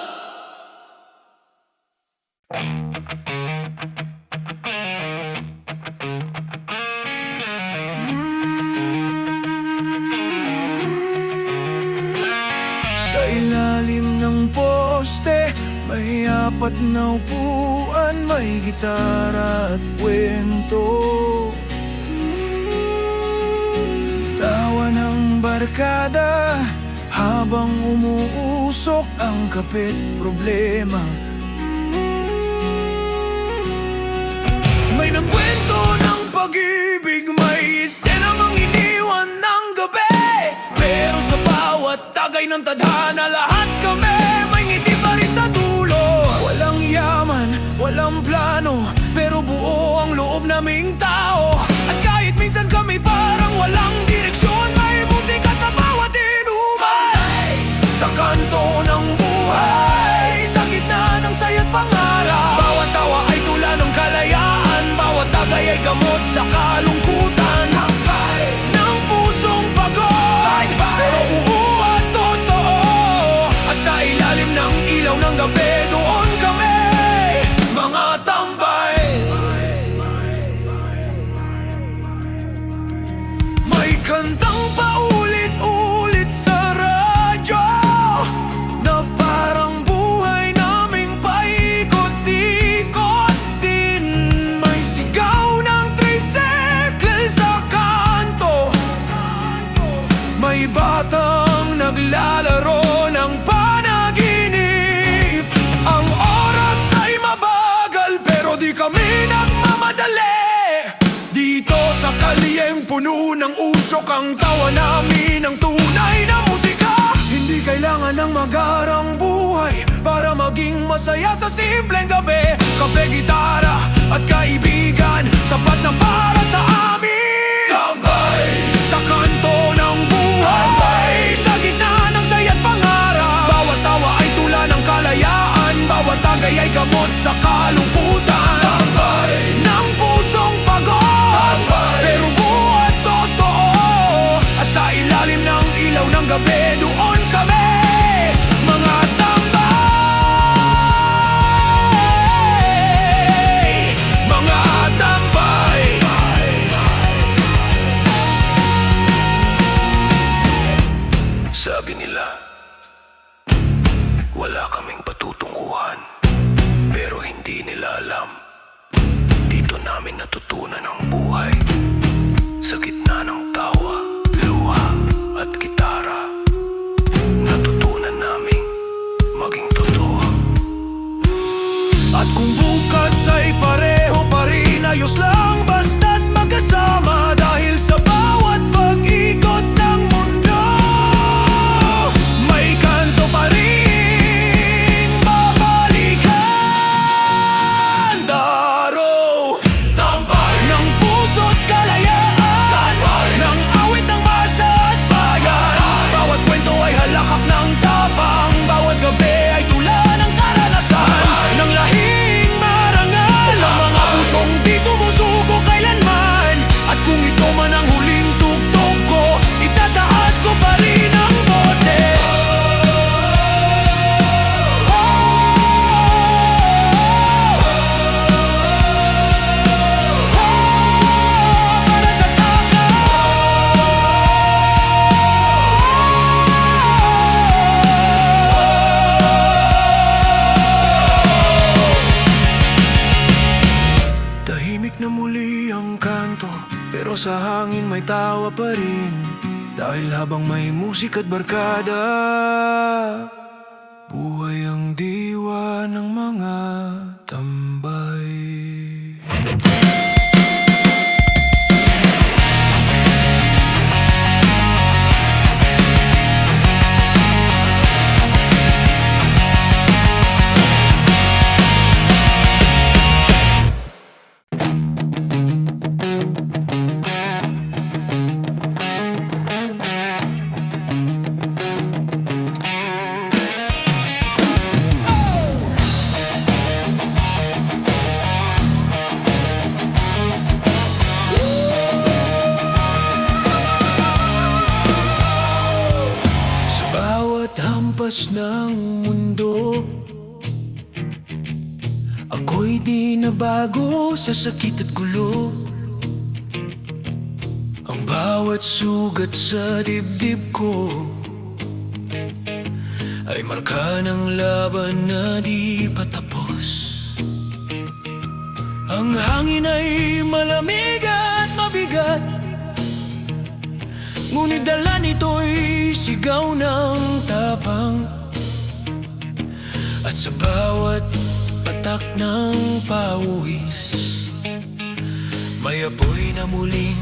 Sa ilalim ng poste, may apat na upuan, may gitara at kwento. Tawa ng barkada habang umuusok ang kapit problema. May nagkwento ng pag-ibig, may isena mang iniwan ng gabi. Pero sa bawat tagay ng tadhana, lahat kami may ngiti pa rin sa dulo. Walang yaman, walang plano, pero buo ang loob naming tao. At kahit minsan kami parang walang direksyon, may musika sa bawat inuman. Sa kanto ng buhay, sa gitna ng saya't pangarap, bawat tawa ay tula ng kalayaan, bawat tagay ay gamot sa kalungkutan. Hambay ng pusong pagod, pero buo at totoo. At sa ilalim ng ilaw ng gabi, doon kami, mga tambay. May kantang paulit-ulit sa radyo, na parang buhay naming paikot-ikot din. May sigaw ng tricycle sa kanto, may batang naglalaro ng panaginip. Ang oras ay mabagal, pero di kami nagmamadali. Dito sa kalyeng puno ng usok, ang tawa namin ang tunay na musika. Hindi kailangan ng magarang buhay para maging masaya sa simpleng gabi. Kape, gitara at kaibigan, sapat na para sa amin. Tambay sa kanto ng buhay, sa gitna ng saya't pangarap, bawat tawa ay tula ng kalayaan, bawat tagay ay gamot sa kalungkutan. Tambay ng pusong pagod, pero buo at totoo. At sa ilalim ng ilaw ng gabi, doon kami, mga tambay. Mga tambay. Sabi nila, wala kaming patutunguhan, pero hindi nila alam, dito namin natutunan ang buhay. Sa gitna ng tawa, luha at gitara, natutunan naming maging totoo. At kung bukas ay pareho pa rin, ayos lang basta't magkasama. Dahil sa bawat pag-ikot ng mundo, may kanto pa rin babalikan. Daro, tambay ng ang kanto, pero sa hangin may tawa pa rin. Dahil habang may musik at barkada, buhay ang diwa ng mga tambay. Sa bawat hampas ng mundo, ako'y di nabago sa sakit at gulo. Ang bawat sugat sa dibdib ko ay marka ng laban na di patapos. Ang hangin ay malamig at mabigat, ngunit dala nito'y sigaw ng tapang. At sa bawat patak ng pawis, may apoy na muling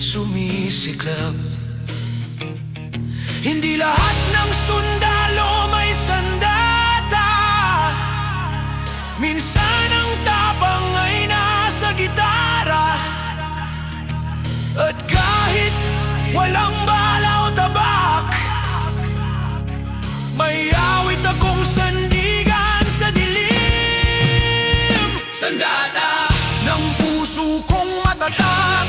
sumisiklab. Hindi lahat ng sundalo may sandata, minsan ang tapang ay nasa gitara. At kahit walang bala o tabak, may awit akong sandigan sa dilim. Sandata ng puso kong matatag,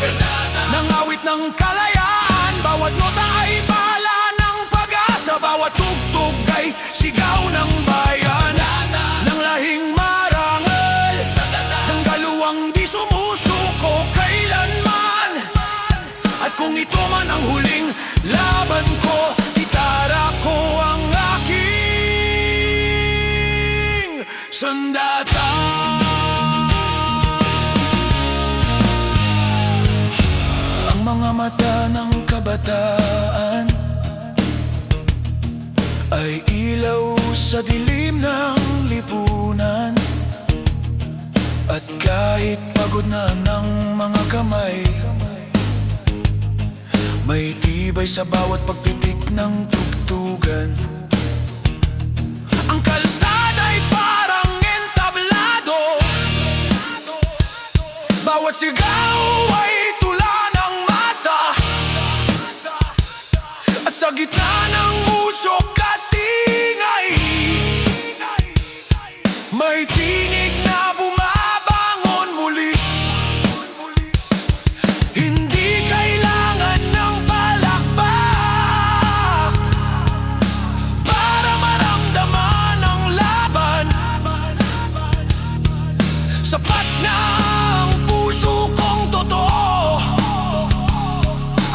ng awit ng kalayaan. Bawat nota ay bala ng pag-asa, bawat tugtog ay sigaw ng bayan. Ng lahing marangal, ng galuwang di sumusuko kailanman. At kung ito man ang huling laban ko, gitara ko ang aking sandata. Ang mga mata ng kabataan ay ilaw sa dilim ng lipunan. At kahit pagod na ng mga kamay, may tibay sa bawat pagpitik ng tugtugan. Ang kalsada'y parang entablado, bawat sigaw ay tula ng masa. At sa gitna ng usok at ingay, may tinig na bumabangon muli. Hindi kailangan ng palakpak para maramdaman ang laban. Sapat na ang puso kong totoo,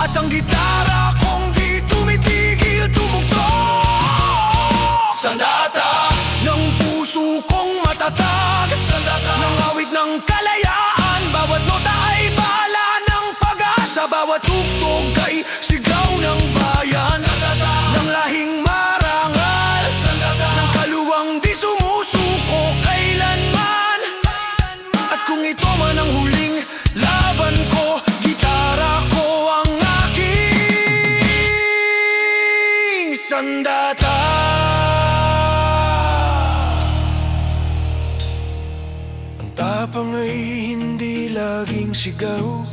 at ang gitara kong di tumitigil tumugtog. Sandata ng puso kong matatag, ng awit ng kalayaan. Bawat nota ay bala ng pag-asa, bawat tugtog ay sigaw ng bayan. Ng lahing marangal, ng kaluwang di sumusuko kailanman. At kung ito man ang huling laban ko, gitara ko ang aking sandata. Ang tapang ay hindi laging sigaw,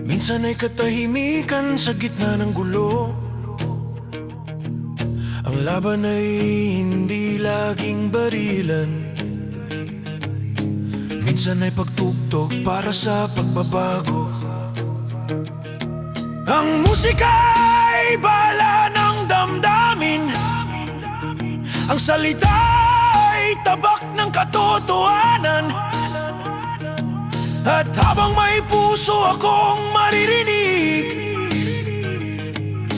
minsan ay katahimikan sa gitna ng gulo. Ang laban ay hindi laging barilan, minsan ay pagtugtog para sa pagbabago. Ang musika ay bala ng damdamin, ang salita ay tabak ng katotohanan. At habang may puso akong maririnig,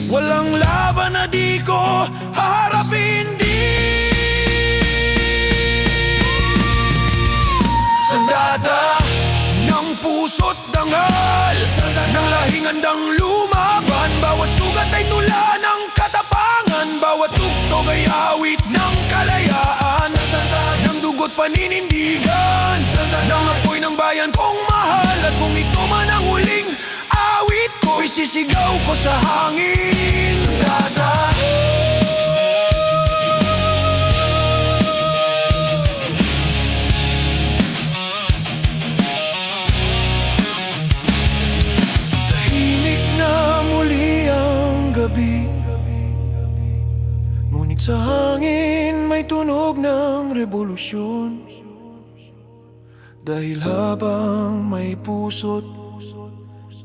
walang laban na di ko haharapin din. Sandata puso't dangal ng lahing handang lumaban. Bawat sugat ay tula ng katapangan, bawat tugtog ay awit ng kalayaan, ng dugo't paninindigan, ng apoy ng bayan kong mahal. At kung ito man ang huling awit ko, isisigaw ko sa hangin, sundatan. Tahimik na muli ang gabi, ngunit sa hangin may tunog ng revolusyon. Dahil habang may puso't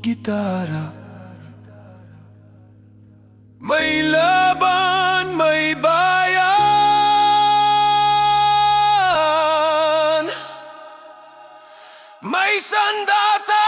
gitara, may laban, may bayan, may sandata.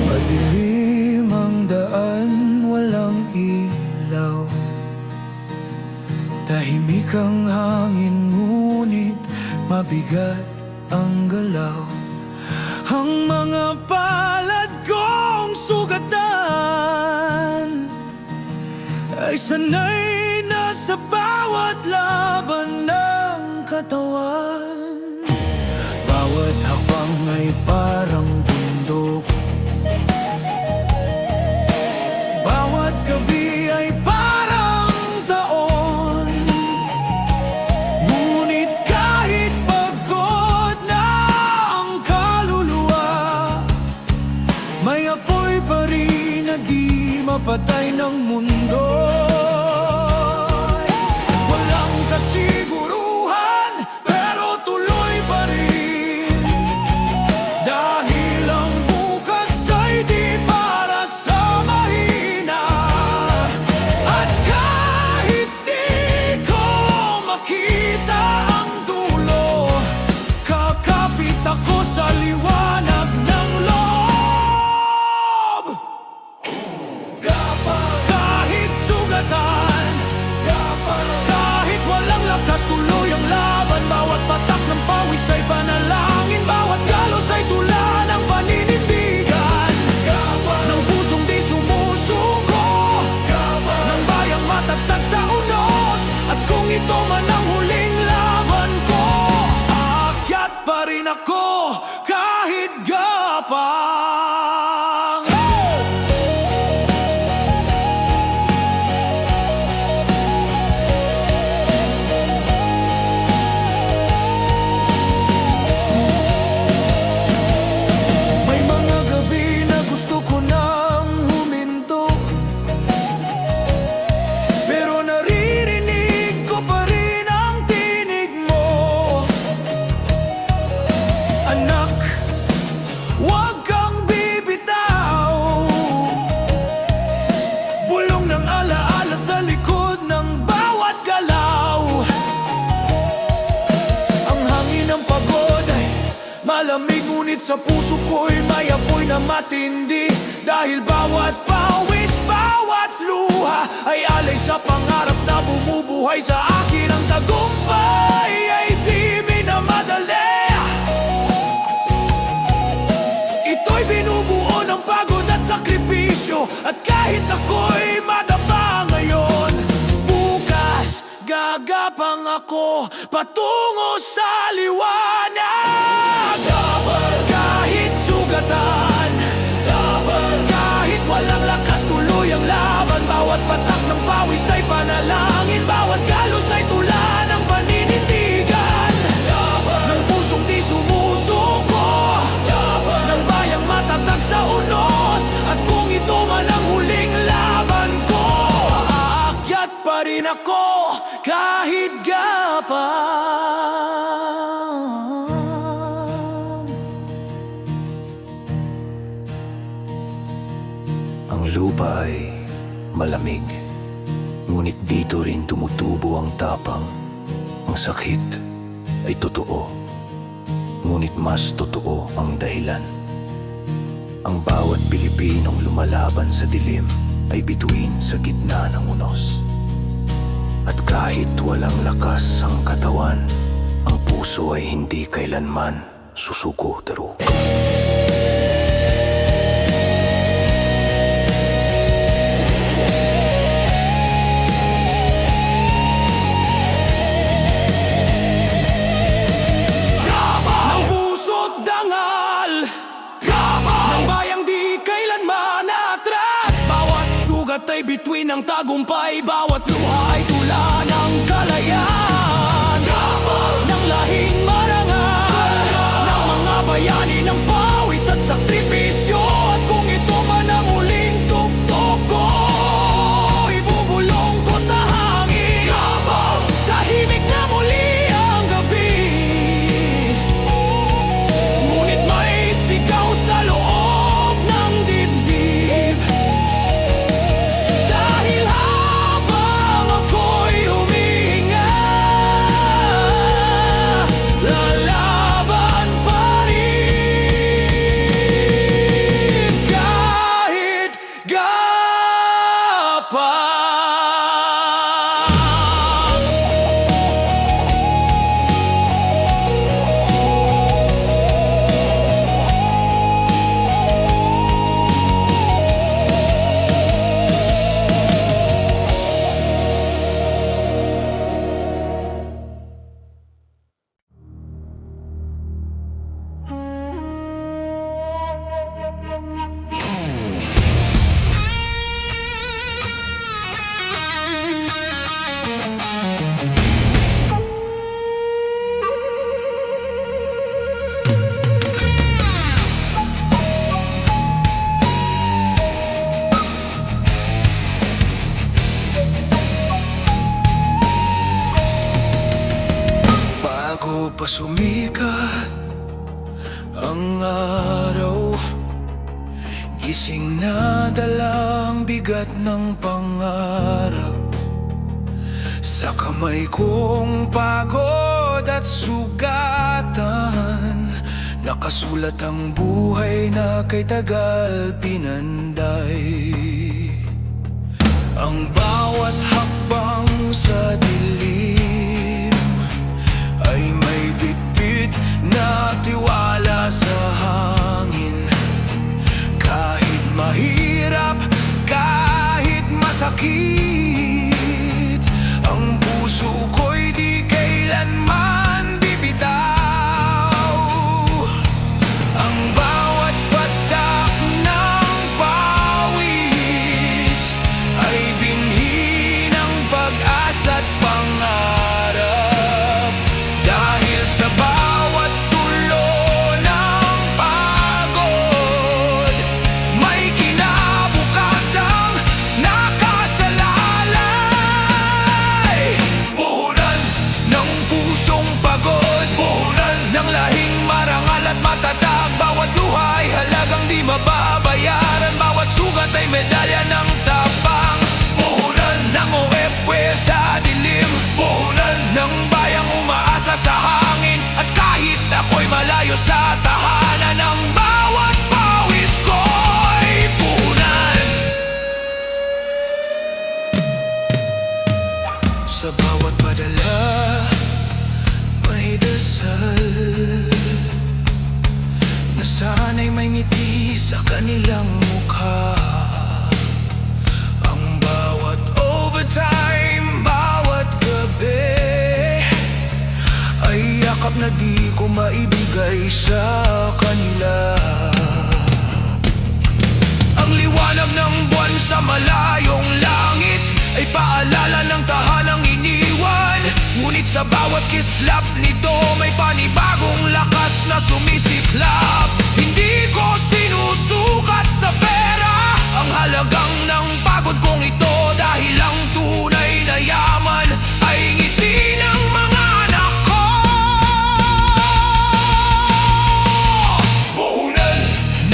Madilim ang daan, walang ilaw. Tahimik ang hangin, ngunit mabigat ang galaw. Ang mga palad kong sugatan ay sanay na sa bawat laban ng katawan. Bawat hakbang ay parang bundok, bawat gabi ay parang taon. Ngunit kahit pagod na ang kaluluwa, may apoy pa rin na di mapatay ng mundo. Walang kasiguruhan, pero tuloy pa rin, dahil ang bukas ay di para sa mahina. At kahit di ko makita ang dulo, kakapit ako sa liwanag ng loob. Kahit sugatan, kahit walang lakas, tuloy ang laban. Bawat patak ng pawis ay panalangin, bawat galos ay tula ng paninindigan, ng pusong di sumusuko, ng bayang matatag sa unos. At kung ito man ang huling laban ko, aakyat pa rin ako kahit gapang. May mga gabi na gusto ko nang huminto, pero naririnig ko pa rin ang tinig mo. Anak, huwag kang bibitaw, bulong ng alaala sa likod ng bawat galaw. Ang hangin ng pagod ay malamig, ngunit sa puso ko'y may apoy na matindi. Dahil bawat pawis, bawat luha ay alay sa pangarap na bumubuhay sa akin. Ang tagumpay ay di minamadali, ito'y binubuo ng pagod at sakripisyo. At kahit ako'y madapa ngayon, bukas gagapang ako patungo sa liwanag. Kahit sugatan, kahit walang lakas, tuloy ang laban. Bawat patak ng pawis ay panalangin, hangin. Bawat galos ay tula ng paninindigan ng pusong di sumusuko, ng bayang matatag sa unos. At kung ito man ang huling laban ko, aakyat pa rin ako kahit gapang. Ang lupa ay malamig, ngunit dito rin tumutubo ang tapang. Ang sakit ay totoo, ngunit mas totoo ang dahilan. Ang bawat Pilipinong lumalaban sa dilim ay bituin sa gitna ng unos. At kahit walang lakas ang katawan, ang puso ay hindi kailanman susuko, Daru. Ng puso't dangal, ng bayang di kailanman atras. Bawat sugat ay bituin ng tagumpay, bawat luha ay tula ng kalayaan. Ng lahing marangal, ng mga bayani ng pawis at sakripisyo. At kung ito man ang uling tuktok ko, ibubulong ko sa hangin. Tahimik na muli ang gabi, ngunit may sigaw sa loob ng dibdib. Dahil habang ako'y humihinga, lalaban pa rin kahit gapang. Bago pa sumikat ang araw, gising na dalang bigat ng pangarap. Sa kamay kong pagod at sugatan, nakasulat ang buhay na kay tagal pinanday. Ang bawat hakbang sa dilim ay may bitbit na tiwala sa hangin. Kahit mahirap, kahit masakit, ang puso ko'y di kailanman bibitaw. Ang bawat patak ng pawis ay binhi ng pag-asa't pangarap. Dahil sa bawat tulo ng pagod, may kinabukasang nakasalalay. Puhunan ng pusong pagod, puhunan ng lahing marangal at matatag. Bawat luha ay halagang di mababayaran, bawat sugat ay medalya ng tapang. Puhunan ng OFW sa dilim, puhunan ng bayang umaasa sa hangin. At kahit ako'y malayo sa tahanan, ng bawat pawis ko'y puhunan. Sa bawat padala, may dasal na sana'y may ngiti sa kanilang mukha. Ang bawat overtime, bawat gabi ay yakap na di ko maibigay sa kanila. Ang liwanag ng buwan sa malayong langit ay May paalala ng tahalang iniwan, ngunit sa bawat kislap nito may panibagong lakas na sumisiklap. Hindi ko sinusukat sa pera ang halagang ng pagod kong ito, dahil ang tunay na yaman ay ngiti ng mga anak ko. Puhunan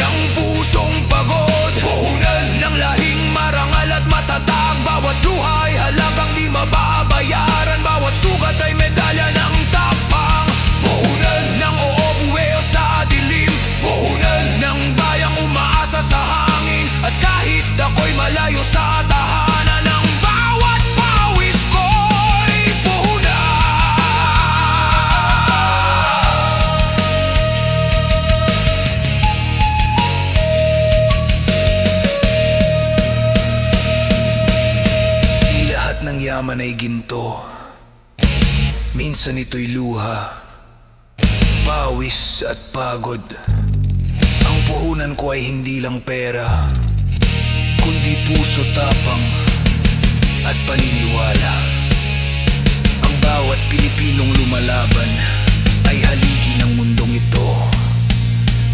ng pusong pagod, puhunan ng lahing marangal at matatag. Bawat luha ay halagang di mababayaran, bawat sugat ay medalya ng tapang. Puhunan ng oo buweo sa dilim, puhunan ng bayang umaasa sa hangin. At kahit ako'y malayo sa tahanan, ng bawat pawis ko'y puhunan. Di lahat ng yaman ay ginto, minsan ito'y luha, pawis at pagod. Ang puhunan ko ay hindi lang pera, kundi puso, tapang at paniniwala. Ang bawat Pilipinong lumalaban ay haligi ng mundong ito.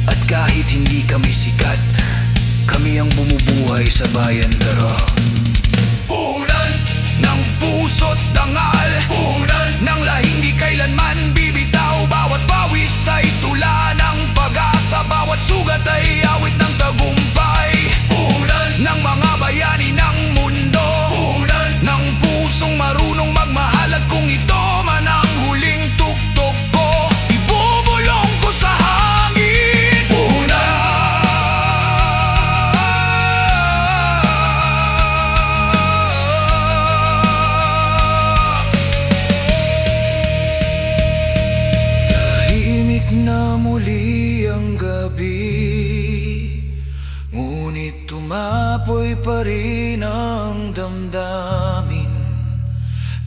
At kahit hindi kami sikat, kami ang bumubuhay sa bayan daro. Puhunan ng puso't dangal, puhunan ng lahing di kailanman bibitaw. Bawat pawis ay tula ng pag-asa, bawat sugat ay awit ng tagumpay. Puhunan ng mga bayani ng mundo, puhunan ng pusong marunong magmahal. At kung ito man ang huling tuktok ko, ibubulong ko sa hangin. Puhunan. Tahimik na muli ang gabi, ngunit tumapoy pa rin ang damdamin.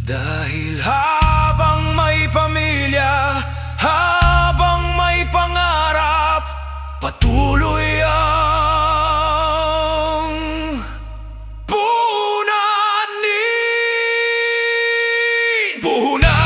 Dahil habang may pamilya, habang may pangarap, patuloy ang puhunanin. Puhunan.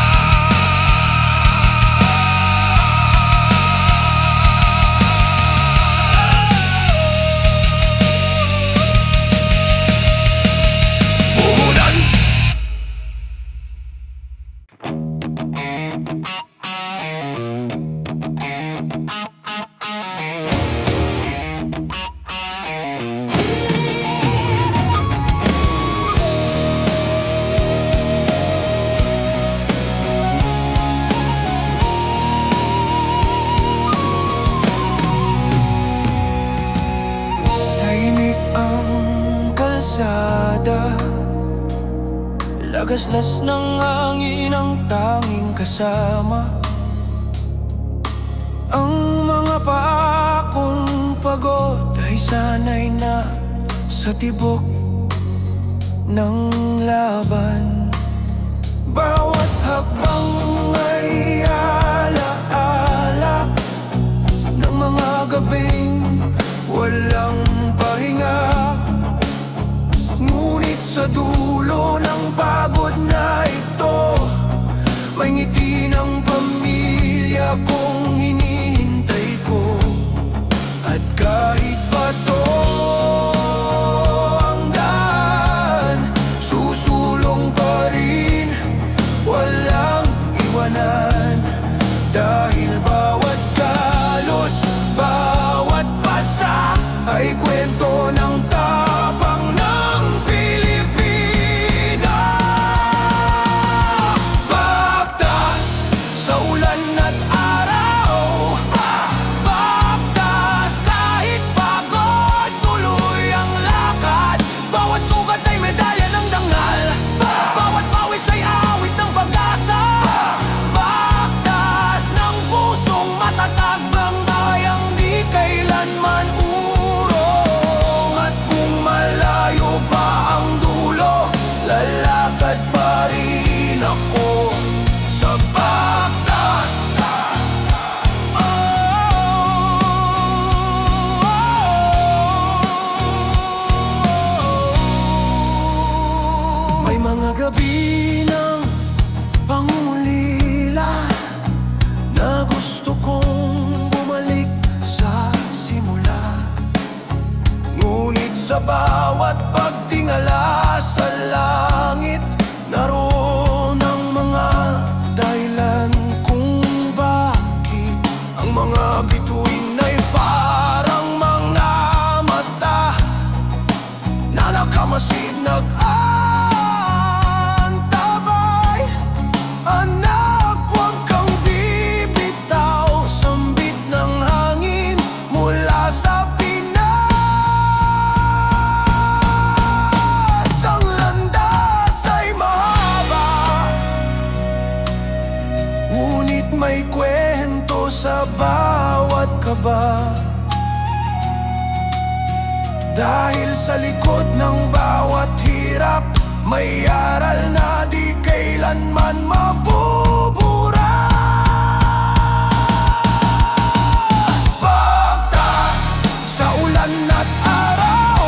Tahimik ang kalsada, lagaslas ng hangin ang tanging kasama. Ang mga paa kong pagod ay sanay na sa tibok ng laban. Bawat hakbang ay alaala ng mga gabing walang pahinga. Ngunit sa dulo ng pagod na ito, may ngiti ng pamilya kong hinihintay ko. At kahit bato ang daan, susulong pa dala sa langit. Naroon ang mga dahilan kung bakit ang mga bituin ay parang mga mata na nakamasid nag-aantabay. Anak, huwag kang bibitaw, sambit ng hangin mula sa Pinas. Ang landas ay mahaba, ngunit may kwento sa bawat kaba. Dahil sa likod ng bawat hirap, may aral na di kailanman mabubura. Pagtak sa ulan at araw,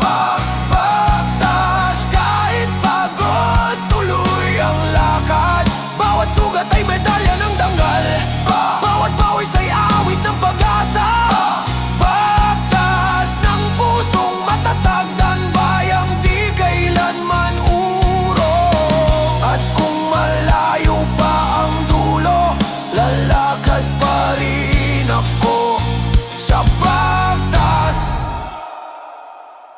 pagpagtas kahit pagod, tuloy ang lakad. Bawat sugat ay medalya ng dangal, bawat pawis ay awit ng pag-asa. Pagtas ng pusong matatag, bayang di kailanman urong. At kung malayo pa ang dulo, lalakad pa rin ako sa pagtas.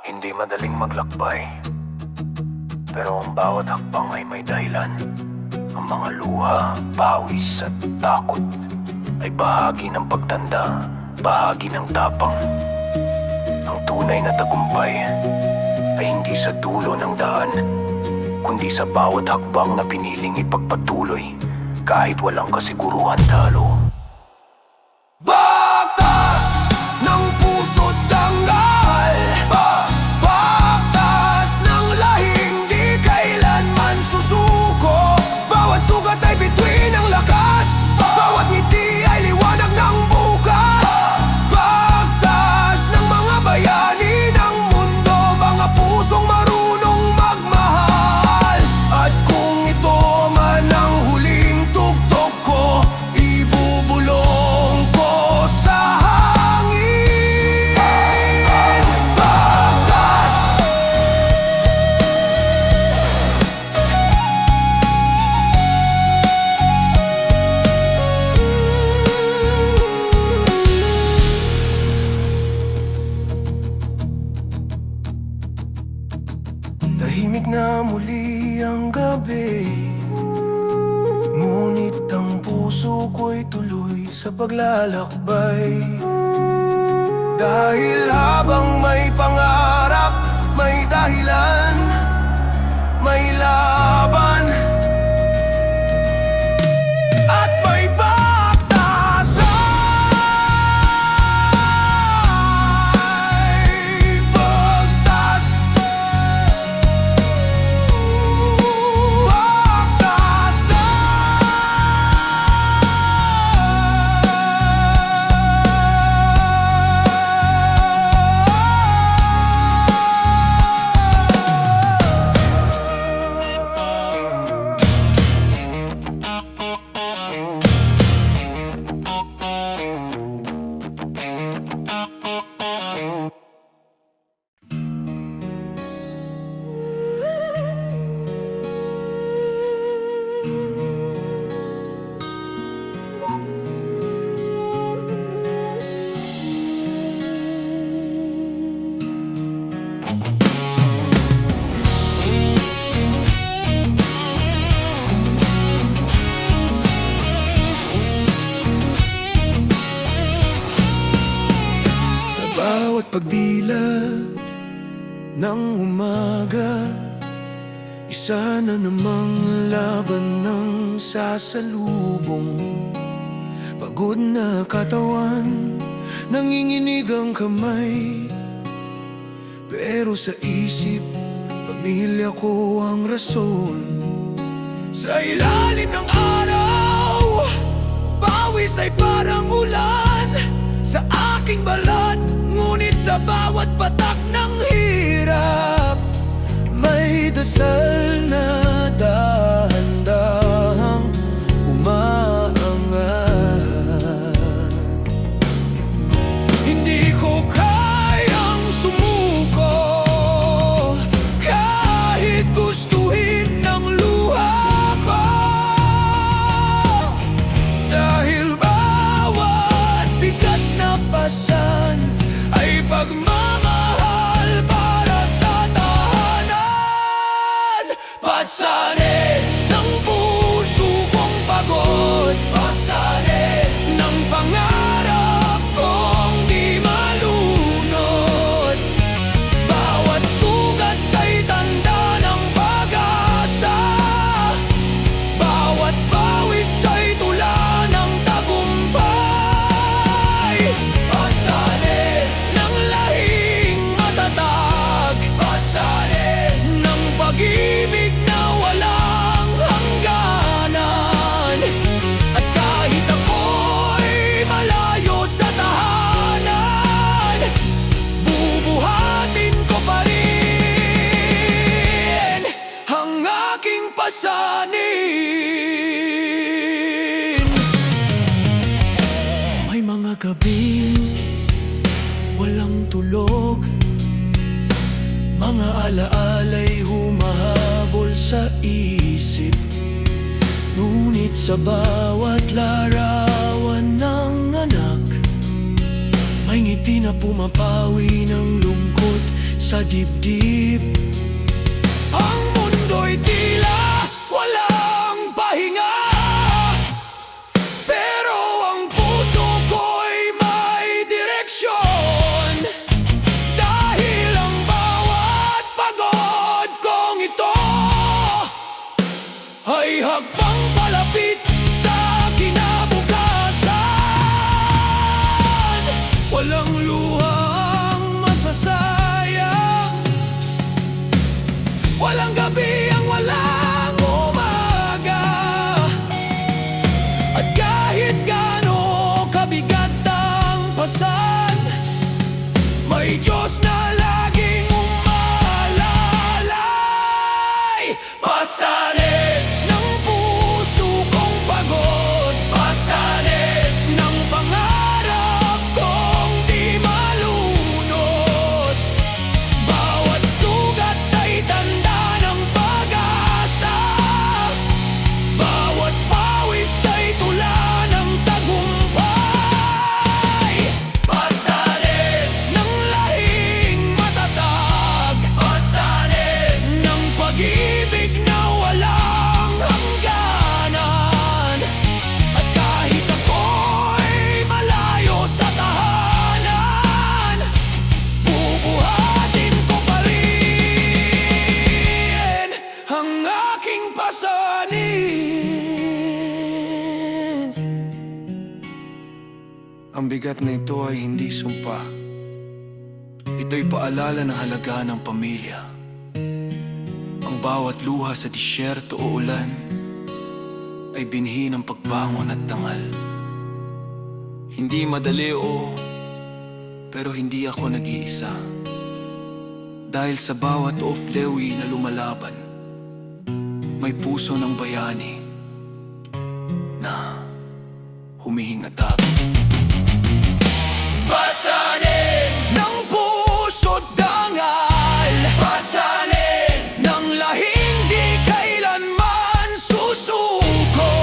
Hindi madaling maglakbay, pero ang bawat hakbang ay may dahilan. Ang mga luha, pawis at takot ay bahagi ng pagtanda, bahagi ng tapang. Ang tunay na tagumpay ay hindi sa dulo ng daan, kundi sa bawat hakbang na piniling ipagpatuloy kahit walang kasiguruhan talo. Bagtas ng puso't dangal, bagtas ng lahing di kailanman susuko. Bawat sugat ay bituin ng lakas, bawat ngiti ay liwanag ng bukas. Bagtas ng mga bayani ng mundo, mga pusong marunong magmahal. At kung ito man ang huling tugtog ko, ibubulong ko sa hangin. Bagtas. Tahimik na muli ang gabi, ngunit ang puso ko'y tuloy sa paglalakbay. Dahil habang may pangarap, may dahilan, may laban, at may bagtas ay bagtas. Bagtas bawat pagdilat ng umaga, isa na namang laban ng sasalubong. Pagod na katawan, nanginginig ang kamay, pero sa isip, pamilya ko ang rason. Sa ilalim ng araw, pawis ay parang ulan sa aking balat, ngunit sa bawat patak ng hirap, may dasal na dahan-dahang umaangat. Hindi ko kayang sumuko pasanin. May mga gabing walang tulog, mga alaala'y humahabol sa isip. Ngunit sa bawat larawan ng anak, may ngiti na pumapawi ng lungkot sa dibdib. Ang mundo'y tila walang pahinga, pero ang puso ko'y may direksyon. Dahil ang bawat pagod kong ito ay hakbang palapit sa kinabukasan. Walang luha ang masasayang, walang gabi ang walang umaga. At kahit gaano kabigat ang pasan, may Diyos na laging umalalay. Pasanin ng puso kong pagod, pasanin ng pangarap kong di malunod. Bawat sugat ay tanda ng pag-asa, bawat pawis ay tula ng tagumpay. Pasanin ng lahing matatag, pasanin ng pag-ibig na walang hangganan. At kahit ako'y malayo sa tahanan, bubuhatin ko pa rin ang aking pasanin. Ang bigat na ito ay hindi sumpa. Ito'y paalala ng halaga ng pamilya. Ang bawat luha sa disyerto o ulan ay binhi ng pagbangon at dangal. Hindi madali, pero hindi ako nag-iisa. Dahil sa bawat oflewi na lumalaban, may puso ng bayani na humihingatag. Pasanin ng puso't dangal, pasanin ng lahing di kailanman susuko.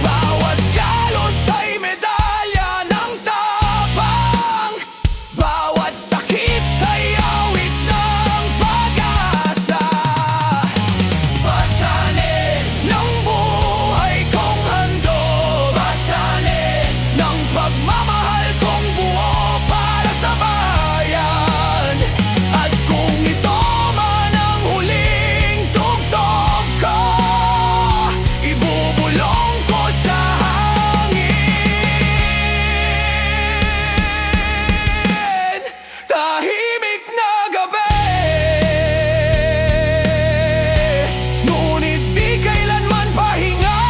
Bawat galos ay medalya ng tapang, bawat sakit ay awit ng pag-asa. Pasanin ng buhay kong handog, pasanin ng pagmamahal kong buo para sa bayan. At kung ito man ang huling tugtog ko, ibubulong ko sa hangin. Tahimik na gabi, ngunit di kailanman pahinga.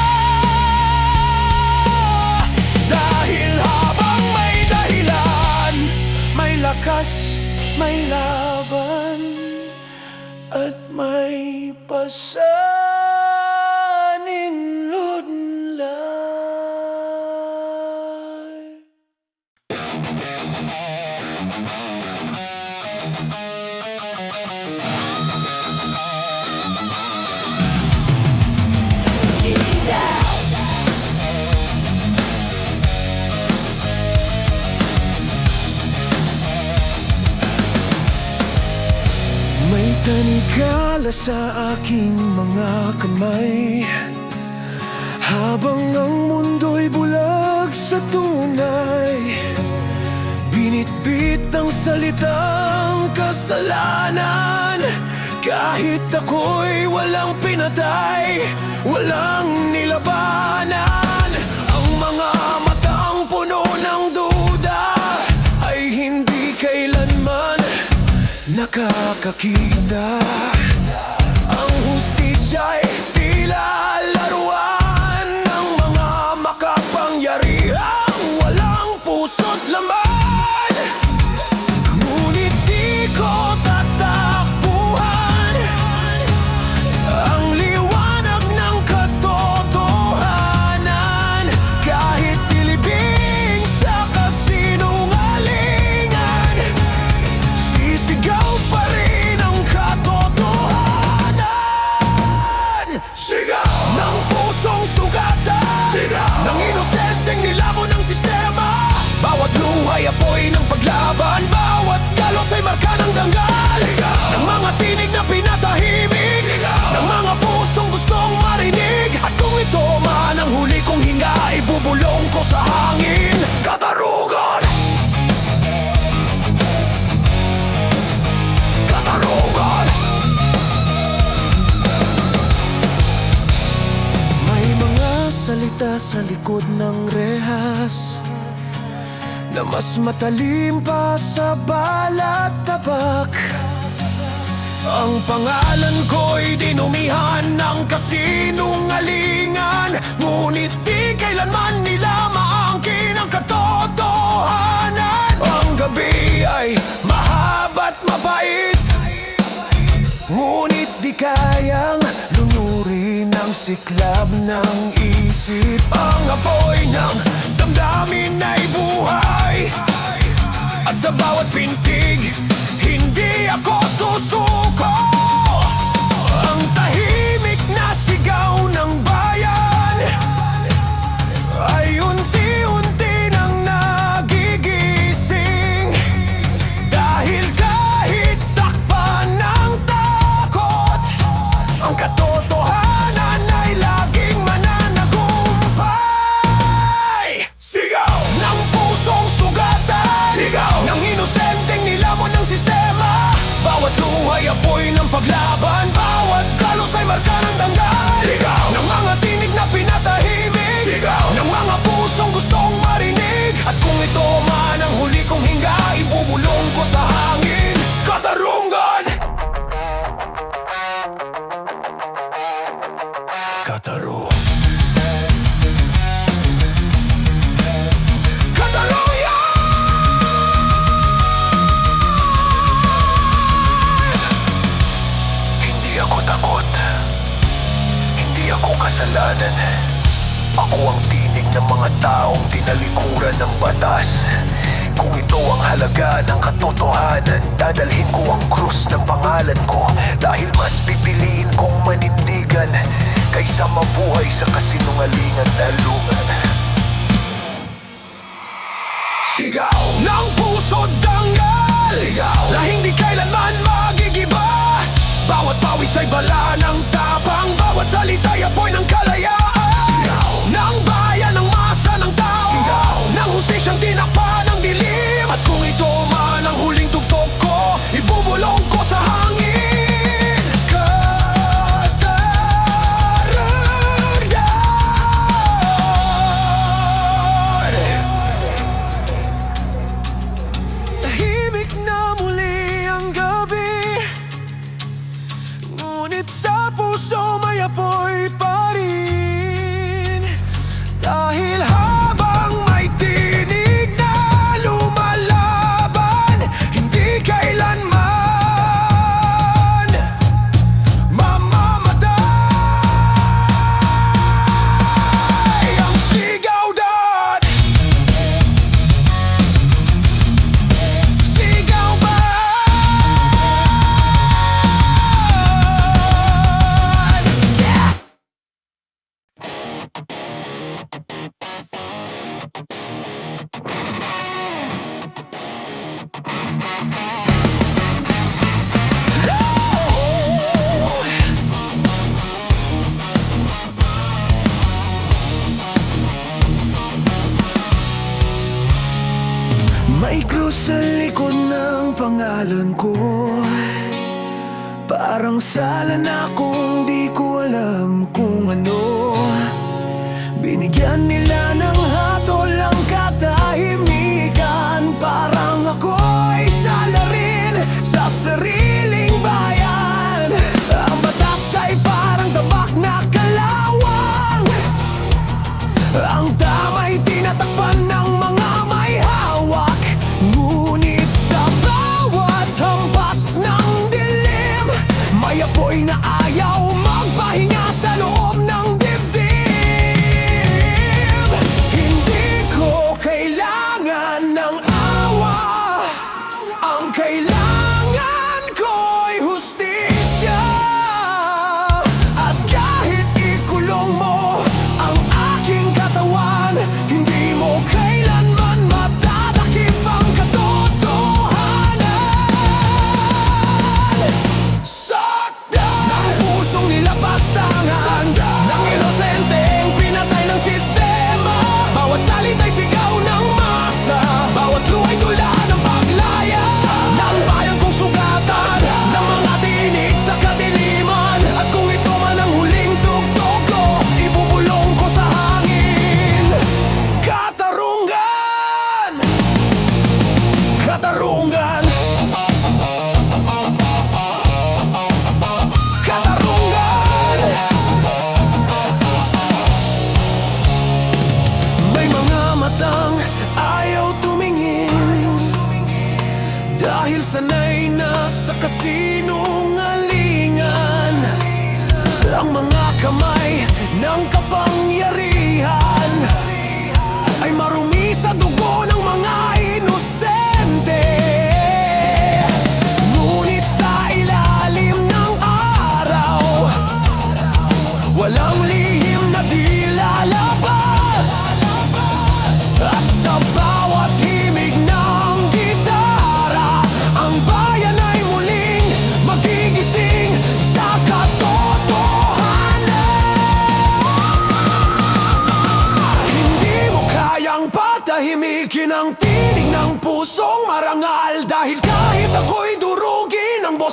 Dahil habang may dahilan, may lakas, may laban, at may pasanin lunlay. May tanikala sa aking mga kamay, habang ang mundo'y bulag sa tunay. Binitbit ang salitang kasalanan, kahit ako'y walang pinatay, walang nilabanan. Ang mga matang puno ng duda ay hindi kailanman nakakakita. Ang hustisya'y tila laruan ng mga makapangyarihang walang puso't laman. Ngunit di ko tatakbuhan ang liwanag Sigaw ng pusong sugatan, sigaw ng inosenteng nilamon ng sistema. Bawat luhay apoy ng paglaban, bawat galos ay marka ng danggal. Sigaw ng mga tinig na pinatahimik, sigaw ng mga pusong gustong marinig. At kung ito man ang huli kong hinga, ibubulong ko sa hangin. Katarugan! Katarugan! May mga salita sa likod ng rehas na mas matalim pa sa balat tabak. Ang pangalan ko'y dinumihan ng kasinungalingan, ngunit di kailanman nila maangkin ang katotohanan. Ang gabi ay mahaba't mabait, ngunit di kayang lunurin ang siklab ng isip. Ang apoy ng damdamin ay buhay, at sa bawat pintig, hindi ako susuko. Ang tahimik na sigaw ng bayan ay unti-unti nang nagigising. Dahil kahit takpan ng takot, ang katotohanan ay laging mananagumpay. Sigaw ng pusong sugatan, sigaw ng inosenteng nilamon ng sistema. Bawat luhay apoy ng paglaban, bawat galos ay marka ng danggal. Sigaw ng mga tinig na pinatahimik, sigaw ng mga pusong gustong marinig. At kung ito man ang huli kong hinga, ibubulong ko sa hangin. Katarungan! Kataru kasalanan. Ako ang tinig ng mga taong tinalikuran ng batas. Kung ito ang halaga ng katotohanan, dadalhin ko ang krus ng pangalan ko. Dahil mas pipiliin kong manindigan kaysa mabuhay sa kasinungalingan na lungan. Sigaw ng puso danggal, sigaw na hindi kailanman magigiba. Bawat pawis ay bala ng tapang, bawat salita'y apoy ng kalayaan. Sigaw ng bayan, ng masa, ng tao, sigaw ng hustisyang tinakpan ng dilim. At kung ito man ang huling tugtog ko, ibubulong ko sa hangin. Katarungan! Tahimik na muli ang gabi, ngunit sa puso may apoy pa rin. Dahil habang may tinig na lumalaban, hindi kailanman mamamatay ang sigaw dat. Sigaw ba? May krus sa likod ng pangalan ko, parang sala na kung di ko alam kung ano. Binigyan nila ng hatol ang katahimikan, parang ako'y sala rin sa sariling bayan. Ang batas ay parang tabak na kalawang, ang tama'y tinatakpan ng mga may hawak. Ngunit sa bawat hampas ng dilim, may apoy na ayaw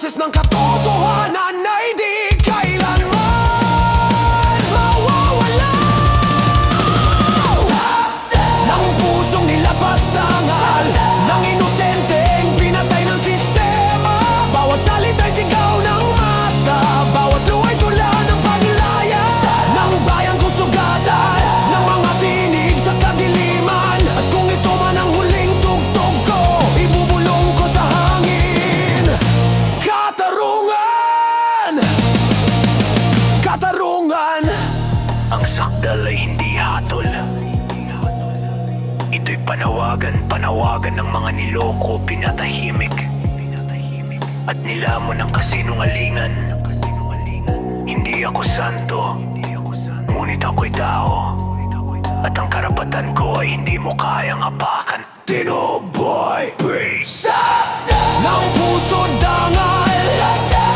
boses ng katotohanan ay di kailanman mawawala. Ng pusong nilabas tangal ng inosenteng pinatay ng sistema. Bawat salita'y sigaw ng masa, bawat luwa'y tula ng paglaya ng bayan kong sugatan ng mga tinig sa kadiliman. At kung ito man ang huling tugtog ko, ibubulong ko sa hangin. Katarungan! Katarungan! Ang sakdal ay hindi hatol. Ito'y panawagan ng mga niloko, pinatahimik at nilamon ng kasinungalingan. Hindi ako santo, ngunit ako'y tao, at ang karapatan ko ay hindi mo kayang apakan. Tinoboy Praise ng puso dangal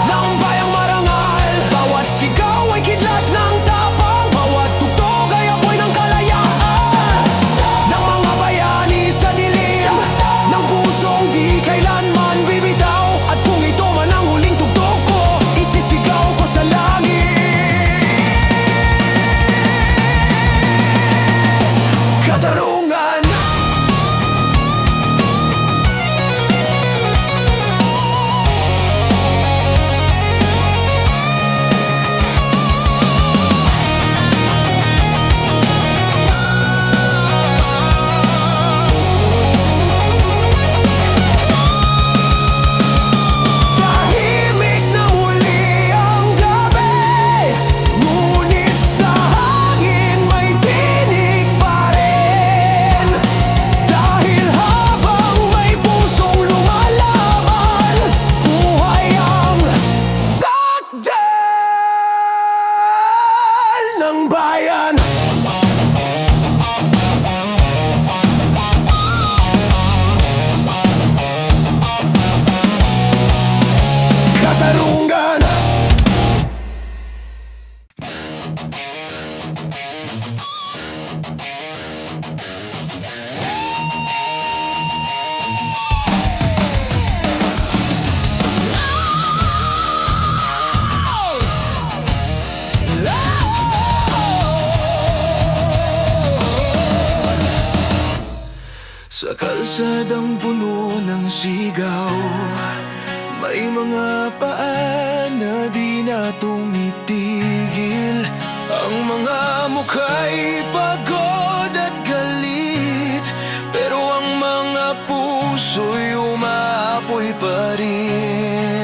ng bayang marangal. Bawat sigaw ay kidlat ng tapang, bawat tugtog ay apoy ng kalayaan ng mga bayani sa dilim ng pusong di kailanman bibitaw. At kung ito man ang huling tugtog ko, isisigaw ko sa langit. Katarungan! Tahimik na muli ang gabi, ngunit sa hangin may tinig pa rin. Dahil habang may pusong lumalaban, buhay ang sakdal ng bayan. Katarungan! Sa kalsadang puno ng sigaw, may mga paan na di na tumitigil. Ang mga mukha'y pagod at galit, pero ang mga puso'y umaapoy pa rin.